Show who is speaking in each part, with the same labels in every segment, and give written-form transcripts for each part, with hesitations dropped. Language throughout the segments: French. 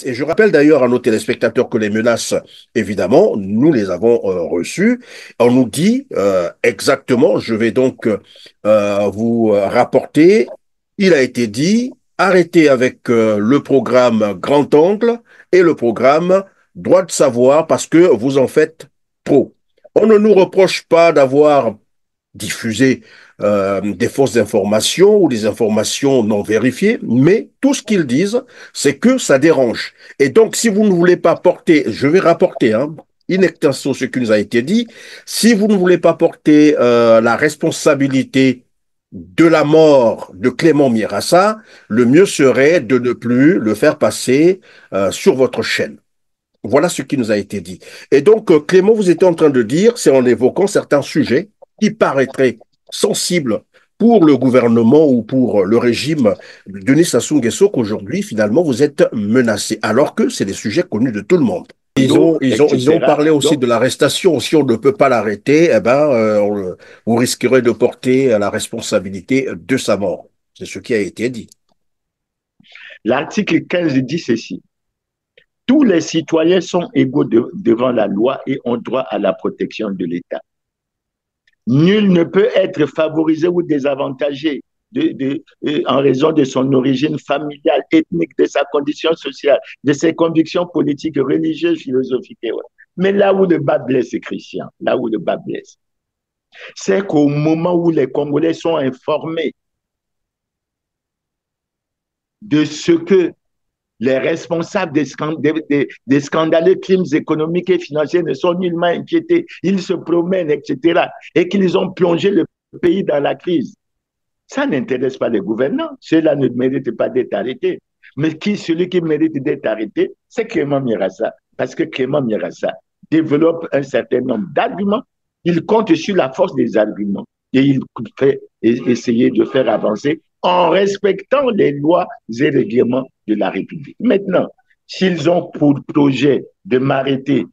Speaker 1: Et je rappelle d'ailleurs à nos téléspectateurs que les menaces, évidemment, nous les avons reçues. On nous dit exactement, je vais donc vous rapporter, il a été dit, arrêtez avec le programme Grand Angle et le programme Droit de savoir parce que vous en faites trop. On ne nous reproche pas d'avoir diffuser des fausses informations ou des informations non vérifiées, mais tout ce qu'ils disent, c'est que ça dérange. Et donc, si vous ne voulez pas porter, je vais rapporter, hein, in extenso ce qui nous a été dit, si vous ne voulez pas porter la responsabilité de la mort de Clément Mirassa, le mieux serait de ne plus le faire passer sur votre chaîne. Voilà ce qui nous a été dit. Et donc, Clément, vous étiez en train de dire, c'est en évoquant certains sujets qui paraîtraient sensibles pour le gouvernement ou pour le régime de Denis Sassou Nguesso qu'aujourd'hui, finalement, vous êtes menacé, alors que c'est des sujets connus de tout le monde. Ils ont
Speaker 2: etc.
Speaker 1: parlé aussi
Speaker 2: Donc,
Speaker 1: de l'arrestation. Si on ne peut pas l'arrêter, eh ben, vous risquerez de porter la responsabilité de sa mort. C'est ce qui a été dit.
Speaker 2: l'article 15 dit ceci. Tous les citoyens sont égaux devant la loi et ont droit à la protection de l'État. Nul ne peut être favorisé ou désavantagé en raison de son origine familiale, ethnique, de sa condition sociale, de ses convictions politiques, religieuses, philosophiques. Mais là où le bas blesse, Christian, là où le bas blesse, c'est qu'au moment où les Congolais sont informés de ce que les responsables des scandaleux crimes économiques et financiers ne sont nullement inquiétés. Ils se promènent, etc. Et qu'ils ont plongé le pays dans la crise. Ça n'intéresse pas les gouvernants. Ceux-là ne méritent pas d'être arrêtés. Mais celui qui mérite d'être arrêté, c'est Clément Mirassa. Parce que Clément Mirassa développe un certain nombre d'arguments. Il compte sur la force des arguments. Et il fait essayer de faire avancer en respectant les lois et règlements de la République. Maintenant, s'ils ont pour projet de m'arrêter,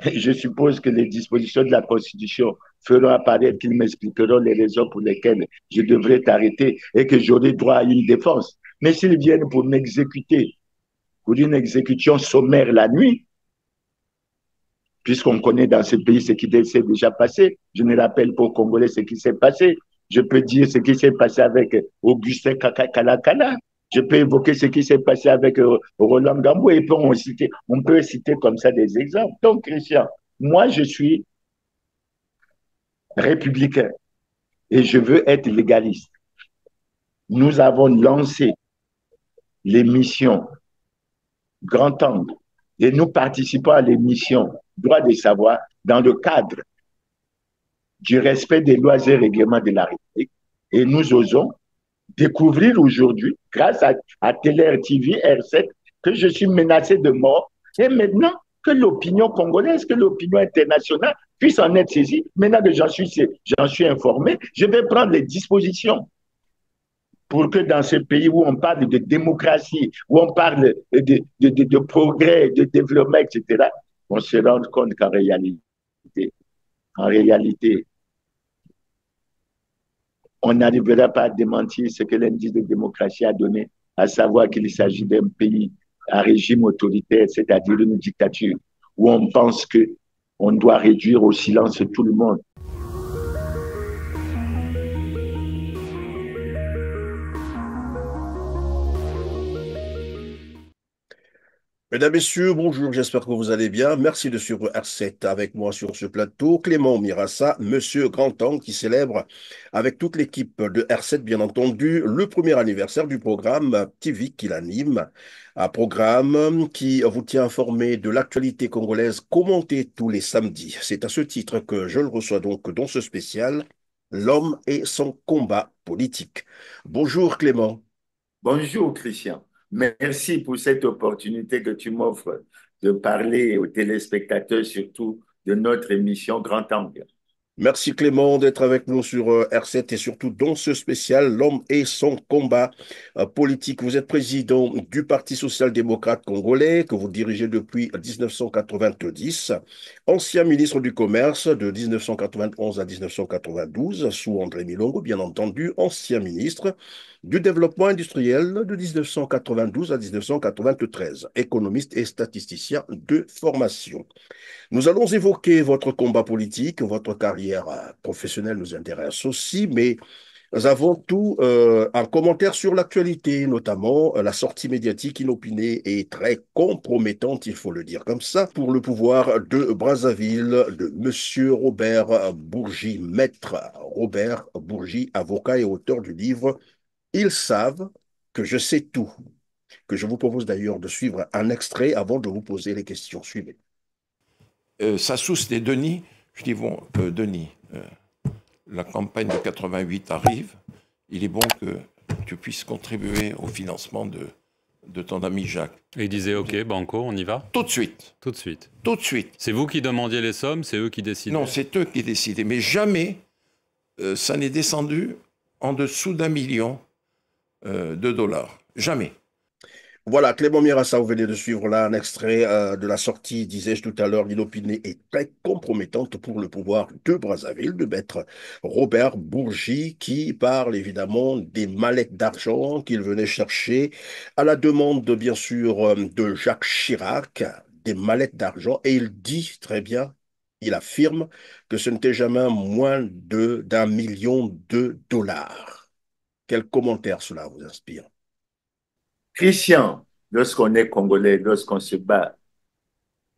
Speaker 2: je suppose que les dispositions de la Constitution feront apparaître qu'ils m'expliqueront les raisons pour lesquelles je devrais t'arrêter et que j'aurai droit à une défense. Mais s'ils viennent pour m'exécuter, pour une exécution sommaire la nuit, puisqu'on connaît dans ce pays ce qui s'est déjà passé, je ne rappelle pas aux Congolais ce qui s'est passé. Je peux dire ce qui s'est passé avec Augustin Kalakala. Je peux évoquer ce qui s'est passé avec Roland Gambou et on peut citer comme ça des exemples. Donc, Christian, moi, je suis républicain et je veux être légaliste. Nous avons lancé l'émission Grand Angle et nous participons à l'émission Droit de savoir dans le cadre du respect des lois et règlements de la République. Et nous osons découvrir aujourd'hui, grâce à Télé TV R7, que je suis menacé de mort. Et maintenant, que l'opinion congolaise, que l'opinion internationale puisse en être saisie. Maintenant que j'en suis informé, je vais prendre les dispositions pour que dans ce pays où on parle de démocratie, où on parle de progrès, de développement, etc., on se rende compte en réalité, on n'arrivera pas à démentir ce que l'indice de démocratie a donné, à savoir qu'il s'agit d'un pays à régime autoritaire, c'est-à-dire une dictature, où on pense qu'on doit réduire au silence tout le monde.
Speaker 1: Mesdames, Messieurs, bonjour, j'espère que vous allez bien. Merci de suivre R7 avec moi sur ce plateau. Clément Mirassa, Monsieur Grand-Angle, qui célèbre avec toute l'équipe de R7, bien entendu, le premier anniversaire du programme TV qu'il anime. Un programme qui vous tient informé de l'actualité congolaise commentée tous les samedis. C'est à ce titre que je le reçois donc dans ce spécial, L'homme et son combat politique. Bonjour Clément.
Speaker 2: Bonjour Christian, merci pour cette opportunité que tu m'offres de parler aux téléspectateurs, surtout de notre émission Grand Angle.
Speaker 1: Merci Clément d'être avec nous sur R7 et surtout dans ce spécial L'homme et son combat politique. Vous êtes président du Parti social-démocrate congolais que vous dirigez depuis 1990, ancien ministre du Commerce de 1991 à 1992 sous André Milongo, bien entendu, ancien ministre du Développement industriel de 1992 à 1993, économiste et statisticien de formation. Nous allons évoquer votre combat politique, votre carrière professionnelle nous intéresse aussi, mais avant tout, un commentaire sur l'actualité, notamment la sortie médiatique inopinée et très compromettante, il faut le dire comme ça, pour le pouvoir de Brazzaville de Monsieur Robert Bourgi, maître Robert Bourgi, avocat et auteur du livre Ils savent que je sais tout, que je vous propose d'ailleurs de suivre un extrait avant de vous poser les questions. Suivez.
Speaker 3: Ça source des Denis. Je dis, bon, Denis, la campagne de 88 arrive, il est bon que tu puisses contribuer au financement de ton ami Jacques.
Speaker 4: Et il disait, OK, banco, on y va?
Speaker 3: Tout de suite.
Speaker 4: Tout de suite.
Speaker 3: Tout de suite.
Speaker 4: C'est vous qui demandiez les sommes, c'est eux qui décidaient?
Speaker 3: Non, c'est eux qui décidaient. Mais jamais ça n'est descendu en dessous d'1 million de dollars. Jamais.
Speaker 1: Voilà, Clément Mirassa, vous venez de suivre là un extrait de la sortie, disais-je tout à l'heure, l'inopinée est très compromettante pour le pouvoir de Brazzaville, de maître Robert Bourgi, qui parle évidemment des mallettes d'argent qu'il venait chercher à la demande, bien sûr, de Jacques Chirac, des mallettes d'argent, et il dit très bien, il affirme que ce n'était jamais moins d'1 million de dollars. Quel commentaire cela vous inspire?
Speaker 2: Christian, lorsqu'on est congolais, lorsqu'on se bat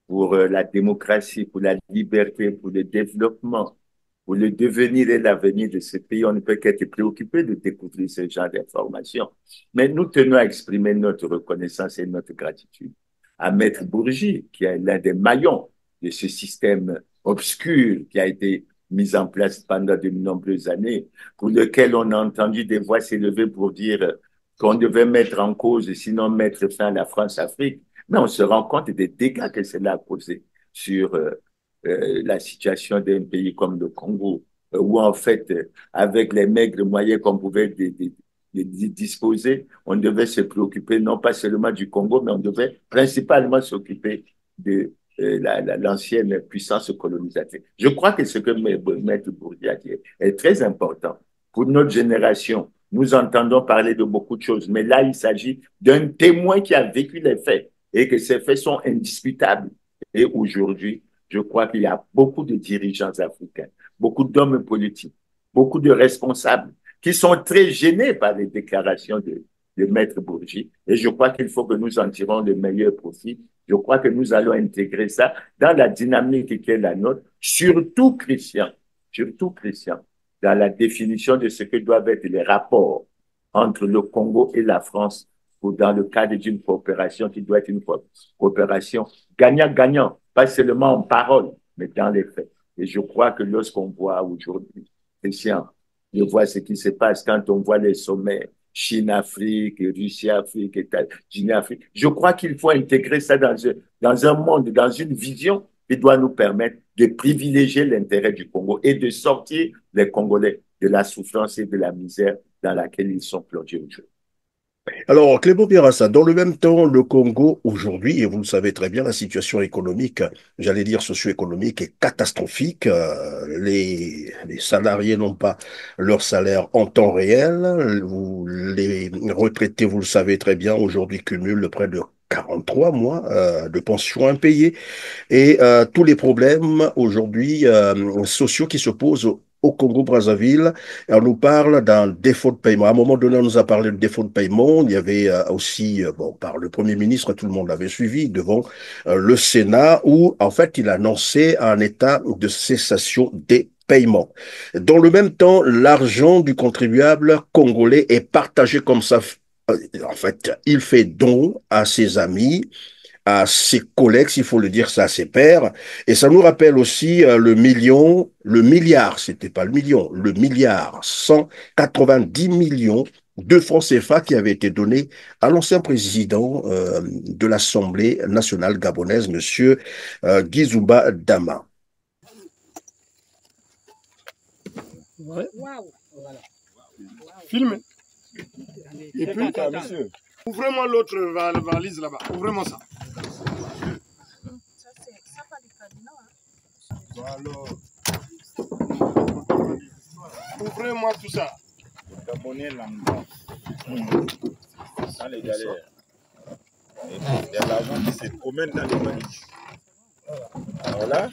Speaker 2: pour la démocratie, pour la liberté, pour le développement, pour le devenir et l'avenir de ce pays, on ne peut qu'être préoccupé de découvrir ce genre d'informations. Mais nous tenons à exprimer notre reconnaissance et notre gratitude à Maître Bourgi, qui est l'un des maillons de ce système obscur qui a été mis en place pendant de nombreuses années, pour lequel on a entendu des voix s'élever pour dire qu'on devait mettre en cause, sinon mettre fin à la France-Afrique. Mais on se rend compte des dégâts que cela a causé sur la situation d'un pays comme le Congo, où en fait, avec les maigres moyens qu'on pouvait disposer, on devait se préoccuper non pas seulement du Congo, mais on devait principalement s'occuper de l'ancienne puissance colonisatrice. Je crois que ce que Maître Bourdieu a dit est très important. Pour notre génération, nous entendons parler de beaucoup de choses, mais là, il s'agit d'un témoin qui a vécu les faits et que ces faits sont indiscutables. Et aujourd'hui, je crois qu'il y a beaucoup de dirigeants africains, beaucoup d'hommes politiques, beaucoup de responsables qui sont très gênés par les déclarations de Maître Bourgi. Et je crois qu'il faut que nous en tirons le meilleur profit. Je crois que nous allons intégrer ça dans la dynamique qui est la nôtre, surtout Christian, dans la définition de ce que doivent être les rapports entre le Congo et la France ou dans le cadre d'une coopération qui doit être une coopération gagnant-gagnant, pas seulement en parole, mais dans les faits. Et je crois que lorsqu'on voit aujourd'hui, Christian, je vois ce qui se passe quand on voit les sommets Chine-Afrique, Russie-Afrique, États-Unis-Afrique. Je crois qu'il faut intégrer ça dans un monde, dans une vision qui doit nous permettre de privilégier l'intérêt du Congo et de sortir les Congolais de la souffrance et de la misère dans laquelle ils sont plongés aujourd'hui.
Speaker 1: Alors, Clément Birassa, dans le même temps, le Congo, aujourd'hui, et vous le savez très bien, la situation économique, j'allais dire socio-économique, est catastrophique. Les salariés n'ont pas leur salaire en temps réel. Les retraités, vous le savez très bien, aujourd'hui cumulent près de 43 mois de pension impayée et tous les problèmes aujourd'hui sociaux qui se posent au Congo-Brazzaville. On nous parle d'un défaut de paiement. À un moment donné, on nous a parlé de défaut de paiement. Il y avait aussi, bon, par le Premier ministre, tout le monde l'avait suivi, devant le Sénat, où, en fait, il annonçait un état de cessation des paiements. Dans le même temps, l'argent du contribuable congolais est partagé comme ça. En fait, il fait don à ses amis, à ses collègues, s'il faut le dire ça, à ses pairs. Et ça nous rappelle aussi le milliard, c'était pas le million, le milliard, 190 millions de francs CFA qui avaient été donnés à l'ancien président de l'Assemblée nationale gabonaise, monsieur Guizouba Dama.
Speaker 5: Ouais.
Speaker 6: Waouh.
Speaker 5: Voilà. Filme. Et puis, ouvrez-moi l'autre valise là-bas. Ouvrez-moi ça.
Speaker 6: Ça pas du cadenas.
Speaker 5: Alors, ouvrez-moi tout ça.
Speaker 7: Gabonais lambda. Sans les galères. Il y a l'argent qui se promène dans les valises. Alors là,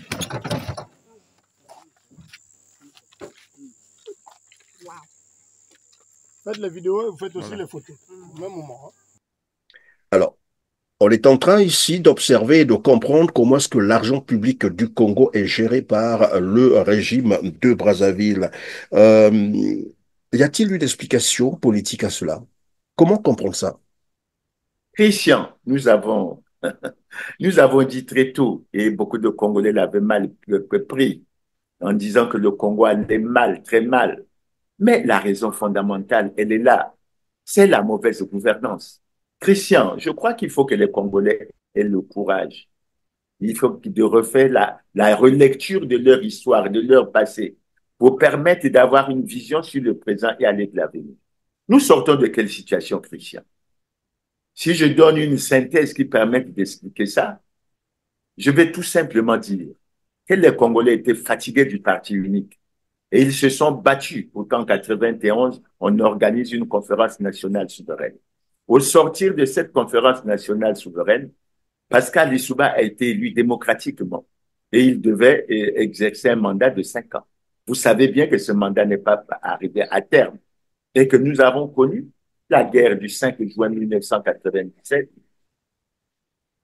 Speaker 5: faites les vidéos et vous faites aussi les photos. Au même moment. Hein.
Speaker 1: Alors, on est en train ici d'observer et de comprendre comment est-ce que l'argent public du Congo est géré par le régime de Brazzaville. Y a-t-il une explication politique à cela? Comment comprendre ça?
Speaker 2: Christian, nous avons dit très tôt, et beaucoup de Congolais l'avaient mal pris, en disant que le Congo allait mal, très mal. Mais la raison fondamentale, elle est là. C'est la mauvaise gouvernance. Christian, je crois qu'il faut que les Congolais aient le courage. Il faut de refaire la relecture de leur histoire, de leur passé, pour permettre d'avoir une vision sur le présent et aller de l'avenir. Nous sortons de quelle situation, Christian? Si je donne une synthèse qui permette d'expliquer ça, je vais tout simplement dire que les Congolais étaient fatigués du parti unique et ils se sont battus pour qu'en 91, on organise une conférence nationale souveraine. Au sortir de cette conférence nationale souveraine, Pascal Lissouba a été élu démocratiquement et il devait exercer un mandat de 5 ans. Vous savez bien que ce mandat n'est pas arrivé à terme et que nous avons connu la guerre du 5 juin 1997,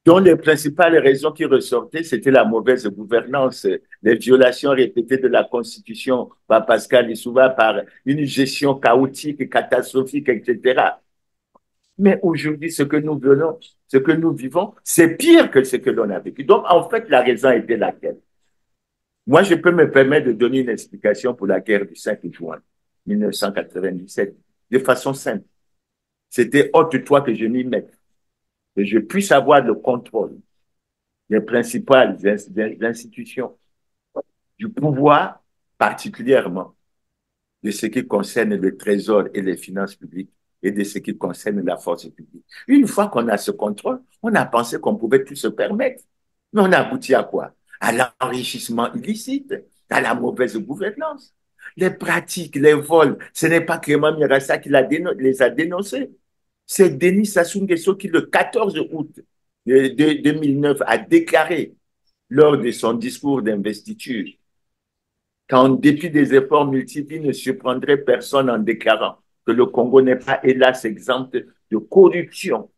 Speaker 2: dont les principales raisons qui ressortaient, c'était la mauvaise gouvernance, les violations répétées de la Constitution par Pascal Lissouba, par une gestion chaotique, catastrophique, etc. Mais aujourd'hui, ce que nous venons, ce que nous vivons, c'est pire que ce que l'on a vécu. Donc, en fait, la raison était laquelle? Moi, je peux me permettre de donner une explication pour la guerre du 5 juin 1997, de façon simple. C'était hors de toi que je m'y mette, que je puisse avoir le contrôle des principales institutions du pouvoir, particulièrement de ce qui concerne le trésor et les finances publiques et de ce qui concerne la force publique. Une fois qu'on a ce contrôle, on a pensé qu'on pouvait tout se permettre. Mais on a abouti à quoi? À l'enrichissement illicite, à la mauvaise gouvernance. Les pratiques, les vols, ce n'est pas Clément Mirassa qui les a dénoncés. C'est Denis Sassou Nguesso qui, le 14 août 2009, a déclaré lors de son discours d'investiture qu'en dépit des efforts multiples, il ne surprendrait personne en déclarant que le Congo n'est pas, hélas, exempt de corruption,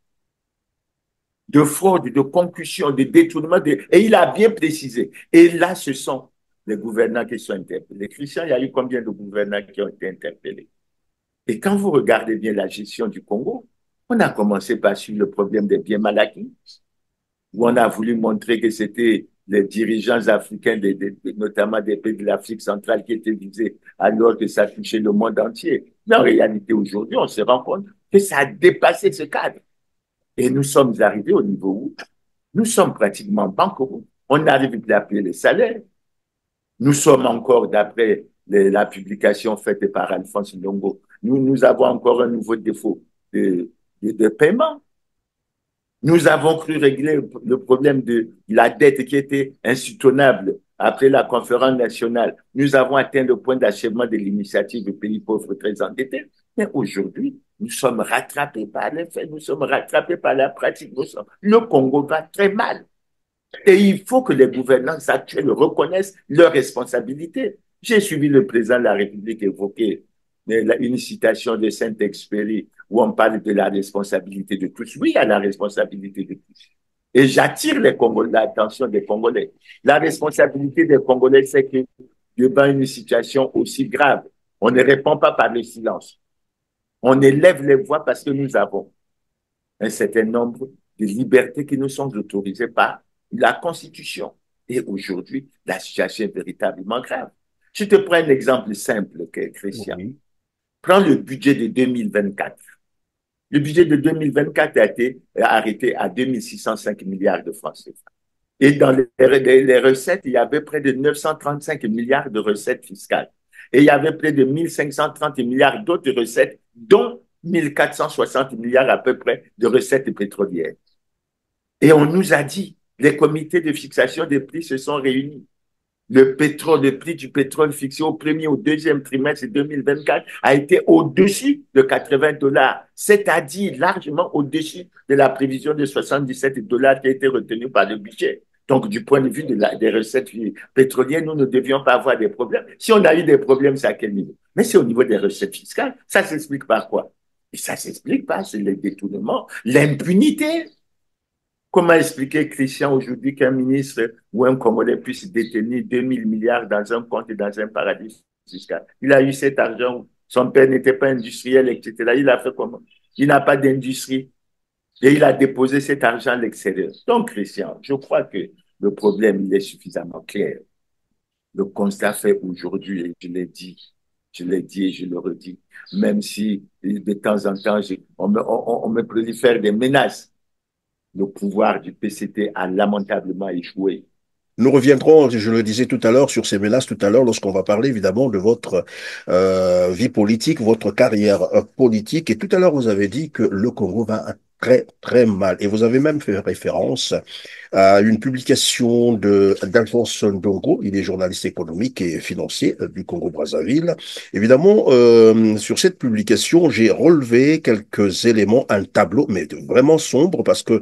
Speaker 2: de fraude, de concussion, de détournement. Et il a bien précisé. Et là, ce sont les gouvernants qui sont interpellés. Christian, il y a eu combien de gouvernants qui ont été interpellés? Et quand vous regardez bien la gestion du Congo, on a commencé par sur le problème des biens mal acquis, où on a voulu montrer que c'était les dirigeants africains, notamment des pays de l'Afrique centrale, qui étaient visés alors que ça touchait le monde entier. Mais en réalité, aujourd'hui, on se rend compte que ça a dépassé ce cadre. Et nous sommes arrivés au niveau où nous sommes pratiquement banqueroute. On n'arrive plus à payer les salaires. Nous sommes encore, d'après la publication faite par Alphonse Ndongo, nous avons encore un nouveau défaut de paiement. Nous avons cru régler le problème de la dette qui était insoutenable après la conférence nationale. Nous avons atteint le point d'achèvement de l'initiative des pays pauvres très endettés. Mais aujourd'hui, nous sommes rattrapés par les faits, nous sommes rattrapés par la pratique. Le Congo va très mal. Et il faut que les gouvernances actuelles reconnaissent leurs responsabilités. J'ai suivi le président de la République évoquer une citation de Saint-Exupéry où on parle de la responsabilité de tous. Oui, il y a la responsabilité de tous. Et j'attire l'attention des Congolais. La responsabilité des Congolais, c'est que devant une situation aussi grave, on ne répond pas par le silence. On élève les voix parce que nous avons un certain nombre de libertés qui nous sont autorisées par la Constitution. Et aujourd'hui, la situation est véritablement grave. Je te prends un exemple simple, Christian. Oui. Prends le budget de 2024. Le budget de 2024 a été arrêté à 2605 milliards de francs CFA. Et dans les recettes, il y avait près de 935 milliards de recettes fiscales. Et il y avait près de 1530 milliards d'autres recettes, dont 1460 milliards à peu près de recettes pétrolières. Et on nous a dit, les comités de fixation des prix se sont réunis. Le prix du pétrole fixé au premier ou deuxième trimestre 2024 a été au-dessus de 80 dollars, c'est-à-dire largement au-dessus de la prévision de 77 dollars qui a été retenue par le budget. Donc, du point de vue des recettes pétrolières, nous ne devions pas avoir des problèmes. Si on a eu des problèmes, c'est à quel niveau? Mais c'est au niveau des recettes fiscales. Ça s'explique par quoi? Et ça s'explique par les détournements, l'impunité. Comment expliquer, Christian, aujourd'hui qu'un ministre ou un Congolais puisse détenir 2000 milliards dans un compte et dans un paradis fiscal? Il a eu cet argent, son père n'était pas industriel, etc. Il a fait comment? Il n'a pas d'industrie et il a déposé cet argent à l'extérieur. Donc, Christian, je crois que le problème, il est suffisamment clair. Le constat fait aujourd'hui, et je l'ai dit et je le redis, même si de temps en temps, on me prolifère des menaces, le pouvoir du PCT a lamentablement échoué.
Speaker 1: Nous reviendrons, je le disais tout à l'heure, sur ces menaces tout à l'heure, lorsqu'on va parler évidemment de votre vie politique, votre carrière politique. Et tout à l'heure, vous avez dit que le Congo va très, très mal. Et vous avez même fait référence à une publication d'Alphonse Ndongo, il est journaliste économique et financier du Congo-Brazzaville. Évidemment, sur cette publication, j'ai relevé quelques éléments, un tableau, mais vraiment sombre, parce que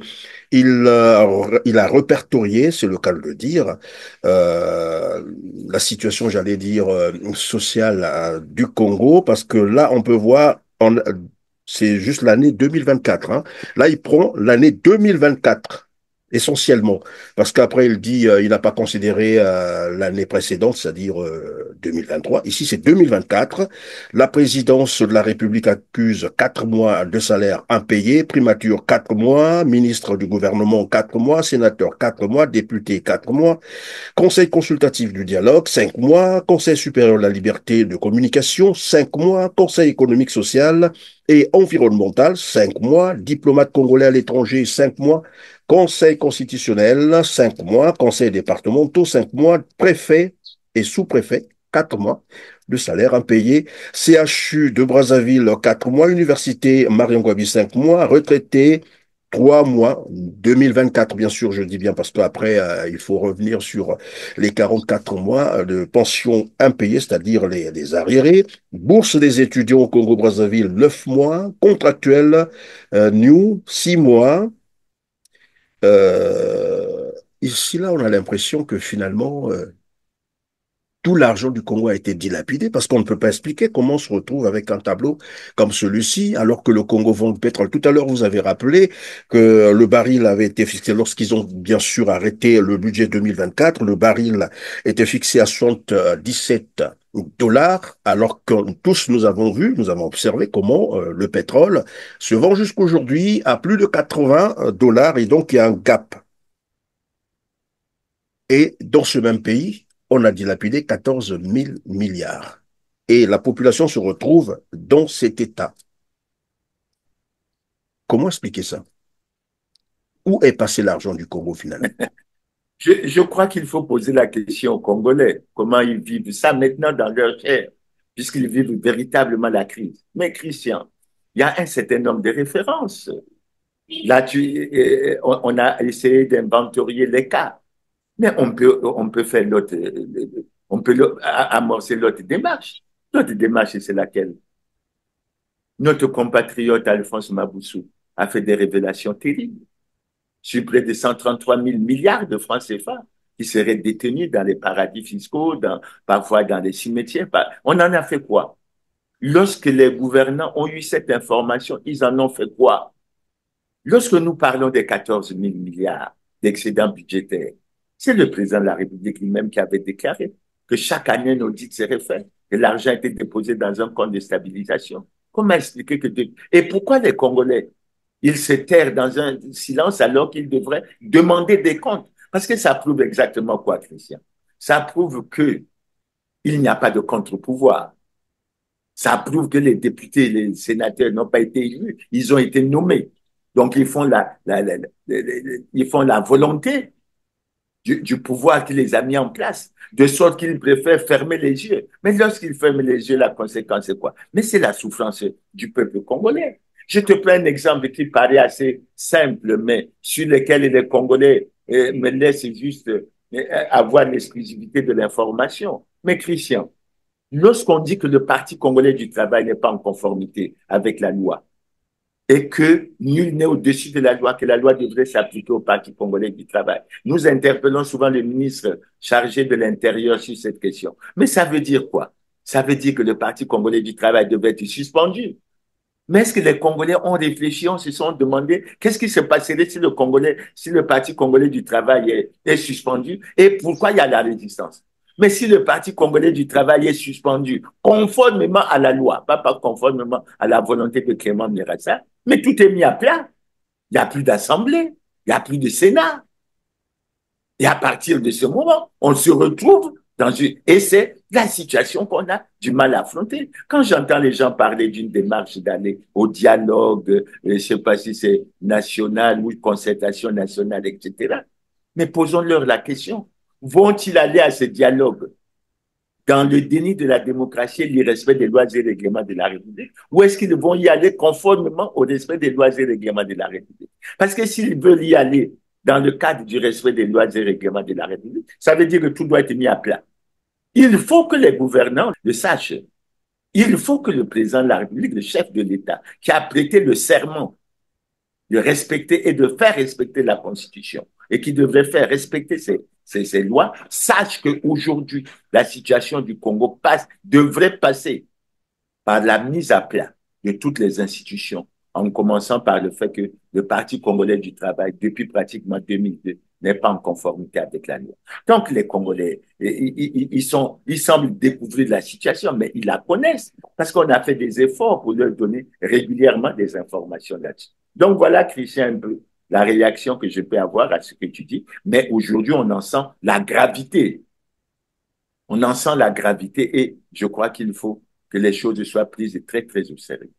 Speaker 1: il a répertorié, c'est le cas de le dire, la situation, j'allais dire, sociale du Congo, parce que là, on peut voir, c'est juste l'année 2024. Hein. Là, il prend l'année 2024 essentiellement, parce qu'après il dit il n'a pas considéré l'année précédente, c'est-à-dire 2023. Ici c'est 2024. La présidence de la République accuse 4 mois de salaire impayé, primature 4 mois, ministre du gouvernement 4 mois, sénateur 4 mois, député 4 mois, Conseil consultatif du dialogue 5 mois, Conseil supérieur de la liberté de communication 5 mois, Conseil économique social et environnemental 5 mois, diplomate congolais à l'étranger 5 mois, Conseil constitutionnel, 5 mois. Conseil départementaux, 5 mois. Préfet et sous-préfet, 4 mois de salaire impayé. CHU de Brazzaville, 4 mois. Université Marion Gwabi, 5 mois. Retraité, 3 mois. 2024, bien sûr, je dis bien, parce qu'après, il faut revenir sur les 44 mois de pension impayée, c'est-à-dire les arriérés. Bourse des étudiants au Congo-Brazzaville, 9 mois. Contractuel, new, 6 mois. Ici, là, on a l'impression que finalement, tout l'argent du Congo a été dilapidé parce qu'on ne peut pas expliquer comment on se retrouve avec un tableau comme celui-ci, alors que le Congo vend le pétrole. Tout à l'heure, vous avez rappelé que le baril avait été fixé, lorsqu'ils ont bien sûr arrêté le budget 2024, le baril était fixé à 77 dollars, alors que tous nous avons vu, nous avons observé comment le pétrole se vend jusqu'aujourd'hui à plus de 80 dollars et donc il y a un gap. Et dans ce même pays, on a dilapidé 14 000 milliards. Et la population se retrouve dans cet état. Comment expliquer ça? Où est passé l'argent du Congo finalement?
Speaker 2: Je crois qu'il faut poser la question aux Congolais, comment ils vivent ça maintenant dans leur chair, puisqu'ils vivent véritablement la crise. Mais Christian, il y a un certain nombre de références. Là, on a essayé d'inventorier les cas, mais on peut faire l'autre, on peut amorcer l'autre démarche. L'autre démarche, c'est laquelle? Notre compatriote Alphonse Maboussou a fait des révélations terribles sur près de 133 000 milliards de francs CFA qui seraient détenus dans les paradis fiscaux, parfois dans les cimetières. On en a fait quoi? Lorsque les gouvernants ont eu cette information, ils en ont fait quoi? Lorsque nous parlons des 14 000 milliards d'excédents budgétaires, c'est le président de la République lui-même qui avait déclaré que chaque année, un audit serait fait, que l'argent était déposé dans un compte de stabilisation. Comment expliquer que... Et pourquoi les Congolais, ils se terrent dans un silence alors qu'ils devraient demander des comptes? Parce que ça prouve exactement quoi, Christian? Ça prouve qu'il n'y a pas de contre-pouvoir. Ça prouve que les députés, les sénateurs n'ont pas été élus, ils ont été nommés. Donc, ils font la volonté du pouvoir qui les a mis en place, de sorte qu'ils préfèrent fermer les yeux. Mais lorsqu'ils ferment les yeux, la conséquence, c'est quoi? Mais c'est la souffrance du peuple congolais. Je te prends un exemple qui paraît assez simple, mais sur lequel les Congolais me laissent juste avoir l'exclusivité de l'information. Mais Christian, lorsqu'on dit que le Parti congolais du travail n'est pas en conformité avec la loi, et que nul n'est au-dessus de la loi, que la loi devrait s'appliquer au Parti congolais du travail. Nous interpellons souvent le ministre chargé de l'Intérieur sur cette question. Mais ça veut dire quoi? Ça veut dire que le Parti congolais du travail devait être suspendu. Mais est-ce que les Congolais ont réfléchi, on se sont demandé qu'est-ce qui se passerait si si le Parti congolais du travail est suspendu et pourquoi il y a la résistance? Mais si le Parti congolais du travail est suspendu conformément à la loi, pas conformément à la volonté de Clément Mirassa, mais tout est mis à plat. Il n'y a plus d'assemblée, il n'y a plus de Sénat. Et à partir de ce moment, on se retrouve dans une... Et c'est la situation qu'on a du mal à affronter. Quand j'entends les gens parler d'une démarche d'aller au dialogue, je ne sais pas si c'est national ou concertation nationale, etc. Mais posons-leur la question. Vont-ils aller à ce dialogue dans le déni de la démocratie et l'irrespect des lois et règlements de la République, ou est-ce qu'ils vont y aller conformément au respect des lois et règlements de la République? Parce que s'ils veulent y aller dans le cadre du respect des lois et règlements de la République, ça veut dire que tout doit être mis à plat. Il faut que les gouvernants le sachent. Il faut que le président de la République, le chef de l'État, qui a prêté le serment de respecter et de faire respecter la Constitution et qui devrait faire respecter ces lois, sache qu'aujourd'hui, la situation du Congo devrait passer par la mise à plat de toutes les institutions, en commençant par le fait que le Parti congolais du travail, depuis pratiquement 2002, n'est pas en conformité avec la loi. Donc, les Congolais, ils semblent découvrir la situation, mais ils la connaissent parce qu'on a fait des efforts pour leur donner régulièrement des informations là-dessus. Donc, voilà, Christian, un peu la réaction que je peux avoir à ce que tu dis. Mais aujourd'hui, on en sent la gravité. On en sent la gravité et je crois qu'il faut que les choses soient prises très, très au sérieux.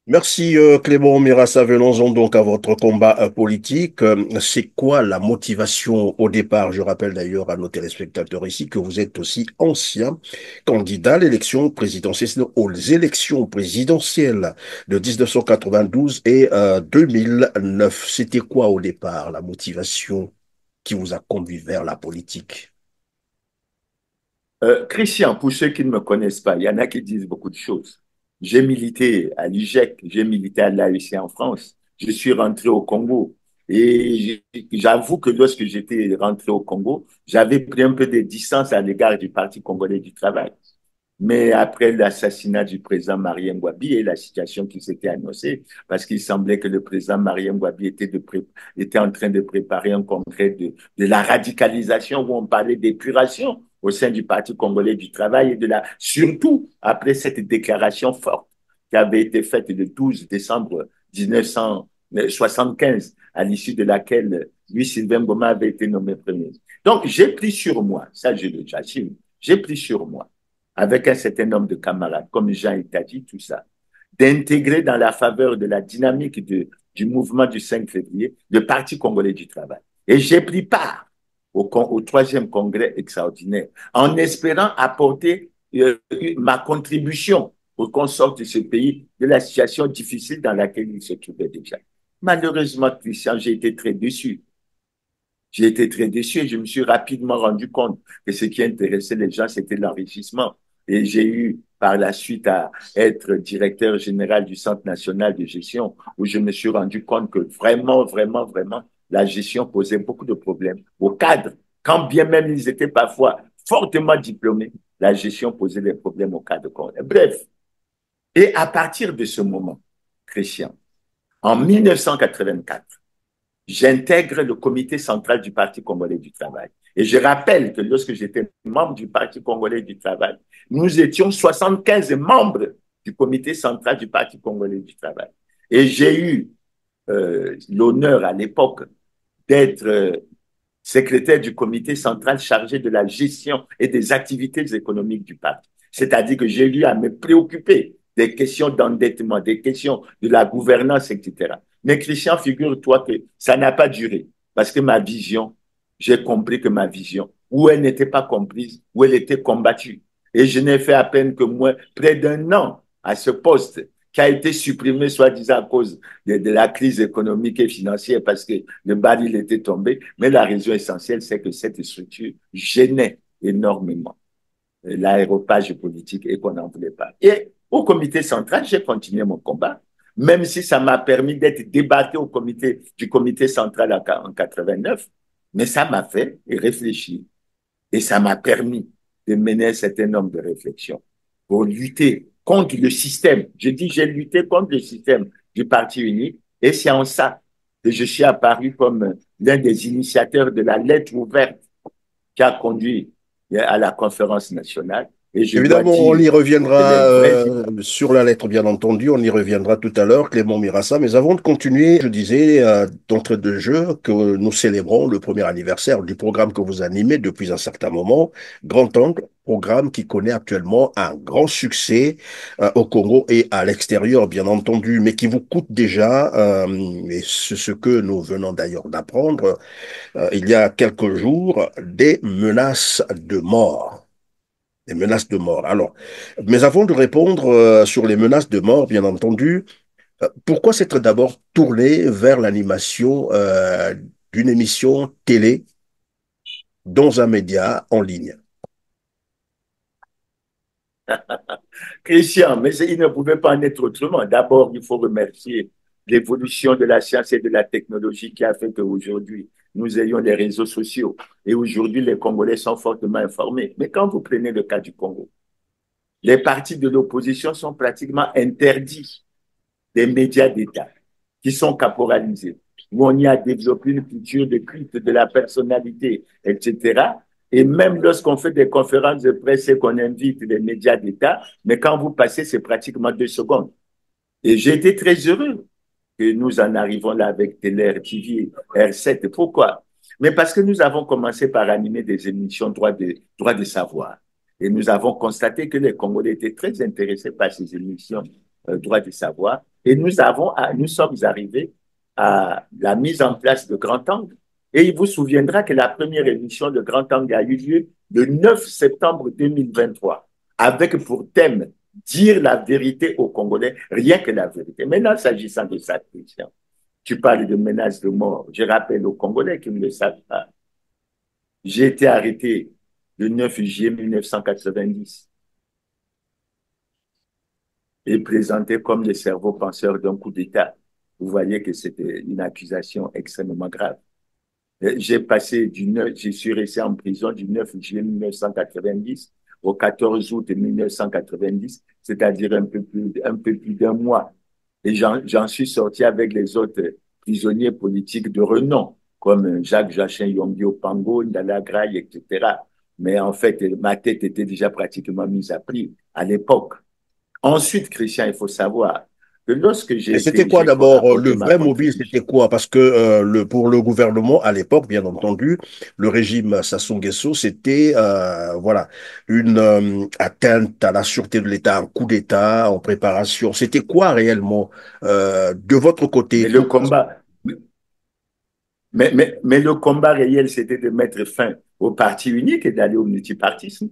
Speaker 1: Merci Clément Mirassa. Venons-en donc à votre combat politique. C'est quoi la motivation au départ? Je rappelle d'ailleurs à nos téléspectateurs ici que vous êtes aussi ancien candidat à l'élection présidentielle, aux élections présidentielles de 1992 et 2009. C'était quoi au départ la motivation qui vous a conduit vers la politique?
Speaker 2: Christian, pour ceux qui ne me connaissent pas, il y en a qui disent beaucoup de choses. J'ai milité à l'UJEC, j'ai milité à l'AEC en France, je suis rentré au Congo. Et j'avoue que lorsque j'étais rentré au Congo, j'avais pris un peu de distance à l'égard du Parti congolais du travail. Mais après l'assassinat du président Marien Ngouabi et la situation qui s'était annoncée, parce qu'il semblait que le président Marien Ngouabi était en train de préparer un congrès de la radicalisation où on parlait d'épuration au sein du Parti congolais du travail et surtout après cette déclaration forte qui avait été faite le 12 décembre 1975, à l'issue de laquelle Louis Sylvain Ngoma avait été nommé premier. Donc, j'ai pris sur moi, ça j'assume, j'ai pris sur moi avec un certain nombre de camarades, comme Jean t'a dit, tout ça, d'intégrer dans la faveur de la dynamique du mouvement du 5 février le Parti congolais du travail. Et j'ai pris part au troisième congrès extraordinaire en espérant apporter ma contribution pour qu'on sorte de ce pays de la situation difficile dans laquelle il se trouvait déjà. Malheureusement, Christian, j'ai été très déçu. J'ai été très déçu et je me suis rapidement rendu compte que ce qui intéressait les gens, c'était l'enrichissement. Et j'ai eu par la suite à être directeur général du Centre national de gestion où je me suis rendu compte que vraiment, vraiment, vraiment, la gestion posait beaucoup de problèmes aux cadres. Quand bien même ils étaient parfois fortement diplômés, la gestion posait des problèmes aux cadres. Bref. Et à partir de ce moment, Christian, en 1984, j'intègre le comité central du Parti congolais du travail. Et je rappelle que lorsque j'étais membre du Parti congolais du travail, nous étions 75 membres du comité central du Parti congolais du travail. Et j'ai eu l'honneur à l'époque d'être secrétaire du comité central chargé de la gestion et des activités économiques du parti. C'est-à-dire que j'ai eu à me préoccuper des questions d'endettement, des questions de la gouvernance, etc. Mais Christian, figure-toi que ça n'a pas duré parce que ma vision, j'ai compris que ma vision, où elle n'était pas comprise, où elle était combattue. Et je n'ai fait à peine que moi, près d'un an à ce poste qui a été supprimé, soi-disant à cause de la crise économique et financière, parce que le baril était tombé. Mais la raison essentielle, c'est que cette structure gênait énormément l'aéropage politique et qu'on n'en voulait pas. Et au comité central, j'ai continué mon combat, même si ça m'a permis d'être débattu du comité central en 89, mais ça m'a fait réfléchir et ça m'a permis de mener un certain nombre de réflexions pour lutter contre le système. Je dis, j'ai lutté contre le système du Parti unique et c'est en ça que je suis apparu comme l'un des initiateurs de la lettre ouverte qui a conduit à la conférence nationale. Et je dois
Speaker 1: Évidemment, on
Speaker 2: dire
Speaker 1: y
Speaker 2: que les
Speaker 1: reviendra
Speaker 2: vrais...
Speaker 1: sur la lettre, bien entendu. On y reviendra tout à l'heure, Clément Mirassa. Mais avant de continuer, je disais d'entrée de jeu que nous célébrons le premier anniversaire du programme que vous animez depuis un certain moment, Grand Angle, programme qui connaît actuellement un grand succès au Congo et à l'extérieur, bien entendu, mais qui vous coûte déjà, et c'est ce que nous venons d'ailleurs d'apprendre il y a quelques jours, des menaces de mort. Des menaces de mort. Alors, mais avant de répondre sur les menaces de mort, bien entendu, pourquoi s'être d'abord tourné vers l'animation d'une émission télé dans un média en ligne?
Speaker 2: Christian, mais il ne pouvait pas en être autrement. D'abord, il faut remercier l'évolution de la science et de la technologie qui a fait qu'aujourd'hui, nous ayons les réseaux sociaux. Et aujourd'hui, les Congolais sont fortement informés. Mais quand vous prenez le cas du Congo, les partis de l'opposition sont pratiquement interdits des médias d'État qui sont caporalisés, où on y a développé une culture de culte de la personnalité, etc. Et même lorsqu'on fait des conférences de presse et qu'on invite les médias d'État, mais quand vous passez, c'est pratiquement 2 secondes. Et j'ai été très heureux que nous en arrivons là avec Télé TV, R7. Pourquoi? Mais parce que nous avons commencé par animer des émissions droit de savoir. Et nous avons constaté que les Congolais étaient très intéressés par ces émissions droit de savoir. Et nous sommes arrivés à la mise en place de Grand Angle. Et il vous souviendra que la première émission de Grand Angle a eu lieu le 9 septembre 2023, avec pour thème dire la vérité aux Congolais, rien que la vérité. Maintenant, s'agissant de ça, Christian, tu parles de menaces de mort. Je rappelle aux Congolais qui ne le savent pas. J'ai été arrêté le 9 juillet 1990 et présenté comme le cerveau penseur d'un coup d'État. Vous voyez que c'était une accusation extrêmement grave. Je suis resté en prison du 9 juillet 1990 au 14 août 1990, c'est-à-dire un peu plus d'un mois. Et j'en suis sorti avec les autres prisonniers politiques de renom, comme Jacques Jachin Yonggi Opango, Ndala Graille, etc. Mais en fait, ma tête était déjà pratiquement mise à prix à l'époque. Ensuite, Christian, il faut savoir que lorsque
Speaker 1: Et c'était quoi
Speaker 2: j'ai
Speaker 1: d'abord le
Speaker 2: apporté ma
Speaker 1: vrai mobile? C'était
Speaker 2: contribution,
Speaker 1: quoi? Parce que pour le gouvernement à l'époque, bien entendu, le régime Sassou Nguesso, c'était voilà une atteinte à la sûreté de l'État, un coup d'État en préparation. C'était quoi réellement de votre côté?
Speaker 2: mais le combat, mais le combat réel, c'était de mettre fin au parti unique et d'aller au multipartisme.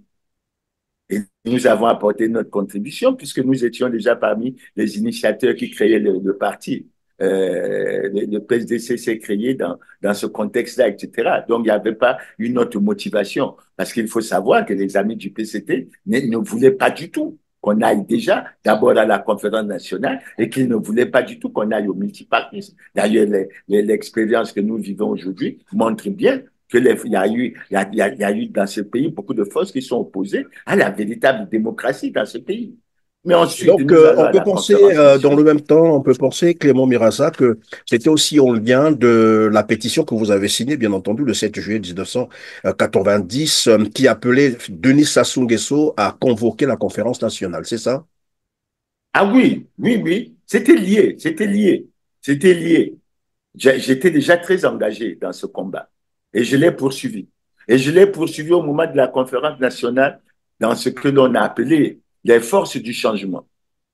Speaker 2: Et nous avons apporté notre contribution puisque nous étions déjà parmi les initiateurs qui créaient le parti. Le PSDC s'est créé dans ce contexte-là, etc. Donc, il n'y avait pas une autre motivation. Parce qu'il faut savoir que les amis du PCT ne voulaient pas du tout qu'on aille déjà d'abord à la conférence nationale et qu'ils ne voulaient pas du tout qu'on aille au multipartisme. D'ailleurs, l'expérience que nous vivons aujourd'hui montre bien il y a eu dans ce pays beaucoup de forces qui sont opposées à la véritable démocratie dans ce pays. Mais ensuite,
Speaker 1: Donc,
Speaker 2: nous allons
Speaker 1: on
Speaker 2: à
Speaker 1: peut
Speaker 2: la
Speaker 1: penser,
Speaker 2: conférence
Speaker 1: dans le
Speaker 2: nationale.
Speaker 1: même temps, on peut penser, Clément Mirassa, que c'était aussi en lien de la pétition que vous avez signée, bien entendu, le 7 juillet 1990, qui appelait Denis Sassou Nguesso à convoquer la conférence nationale, c'est ça?
Speaker 2: Ah oui, oui, oui, c'était lié. J'étais déjà très engagé dans ce combat et je l'ai poursuivi. Et je l'ai poursuivi au moment de la conférence nationale dans ce que l'on a appelé les forces du changement.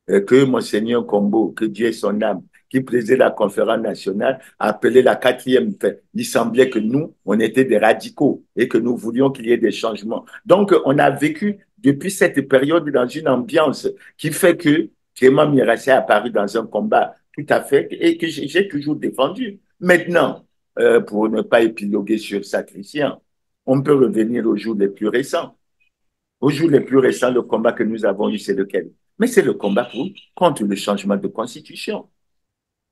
Speaker 2: Que Monseigneur Combo, que Dieu ait son âme, qui présidait la conférence nationale, appelait la quatrième paix. Il semblait que nous, on était des radicaux et que nous voulions qu'il y ait des changements. Donc, on a vécu depuis cette période dans une ambiance qui fait que Clément Mirassé est apparu dans un combat tout à fait et que j'ai toujours défendu. Maintenant, pour ne pas épiloguer sur ça, Christian, on peut revenir aux jours les plus récents. Aux jours les plus récents, le combat que nous avons eu, c'est lequel? Mais c'est le combat contre le changement de constitution.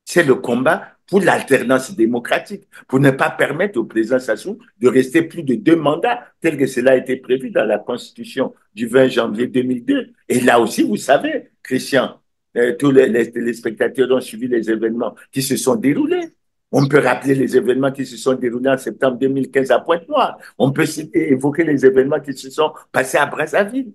Speaker 2: C'est le combat pour l'alternance démocratique, pour ne pas permettre au président Sassou de rester plus de 2 mandats, tel que cela a été prévu dans la Constitution du 20 janvier 2002. Et là aussi, vous savez, Christian, tous les spectateurs ont suivi les événements qui se sont déroulés. On peut rappeler les événements qui se sont déroulés en septembre 2015 à Pointe-Noire. On peut évoquer les événements qui se sont passés à Brazzaville.